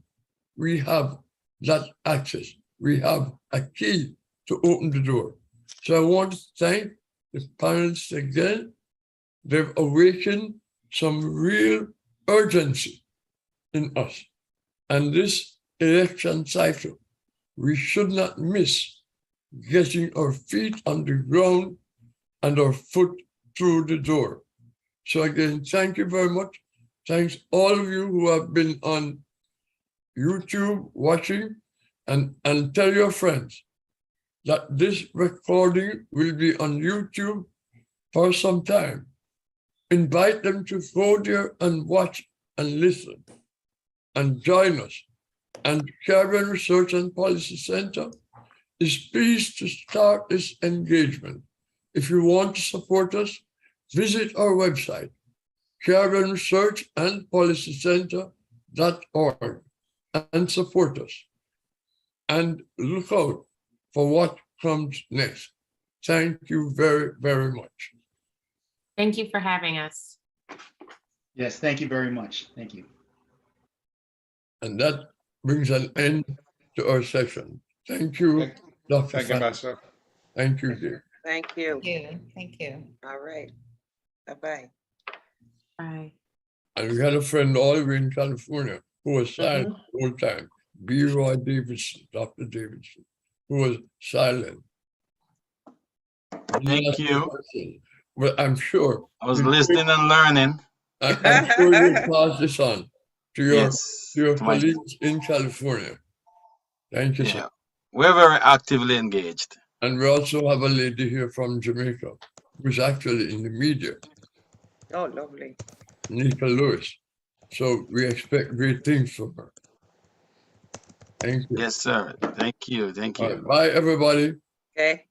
we have that access. We have a key to open the door. So I want to thank the panelists again. They've awakened some real urgency in us. And this election cycle, we should not miss getting our feet on the ground and our foot through the door. So again, thank you very much. Thanks all of you who have been on YouTube watching, and tell your friends that this recording will be on YouTube for some time. Invite them to go there and watch and listen and join us. And Caribbean Research and Policy Center is pleased to start this engagement. If you want to support us, visit our website, Caribbean Research and Policy Center.org, and support us. And look out for what comes next. Thank you very, very much. Thank you for having us. Yes, thank you very much. Thank you. And that brings an end to our session. Thank you, Dr. Thank you, Ambassador. Thank you, dear. Thank you. Thank you. Thank you. All right. Bye-bye. Bye. And we had a friend all the way in California who was silent the whole time. B. Roy Davidson, Dr. Davidson, who was silent. Thank you. But I'm sure. I was listening and learning. I'm sure you'll pass this on to your, Yes, to your to my- colleagues in California. Thank you, Yeah, sir. we're very actively engaged. And we also have a lady here from Jamaica who's actually in the media. Oh, lovely. Nika Lewis. So we expect great things from her. Thank you. Yes, sir. Thank you. Thank All you. right, bye, everybody. Okay.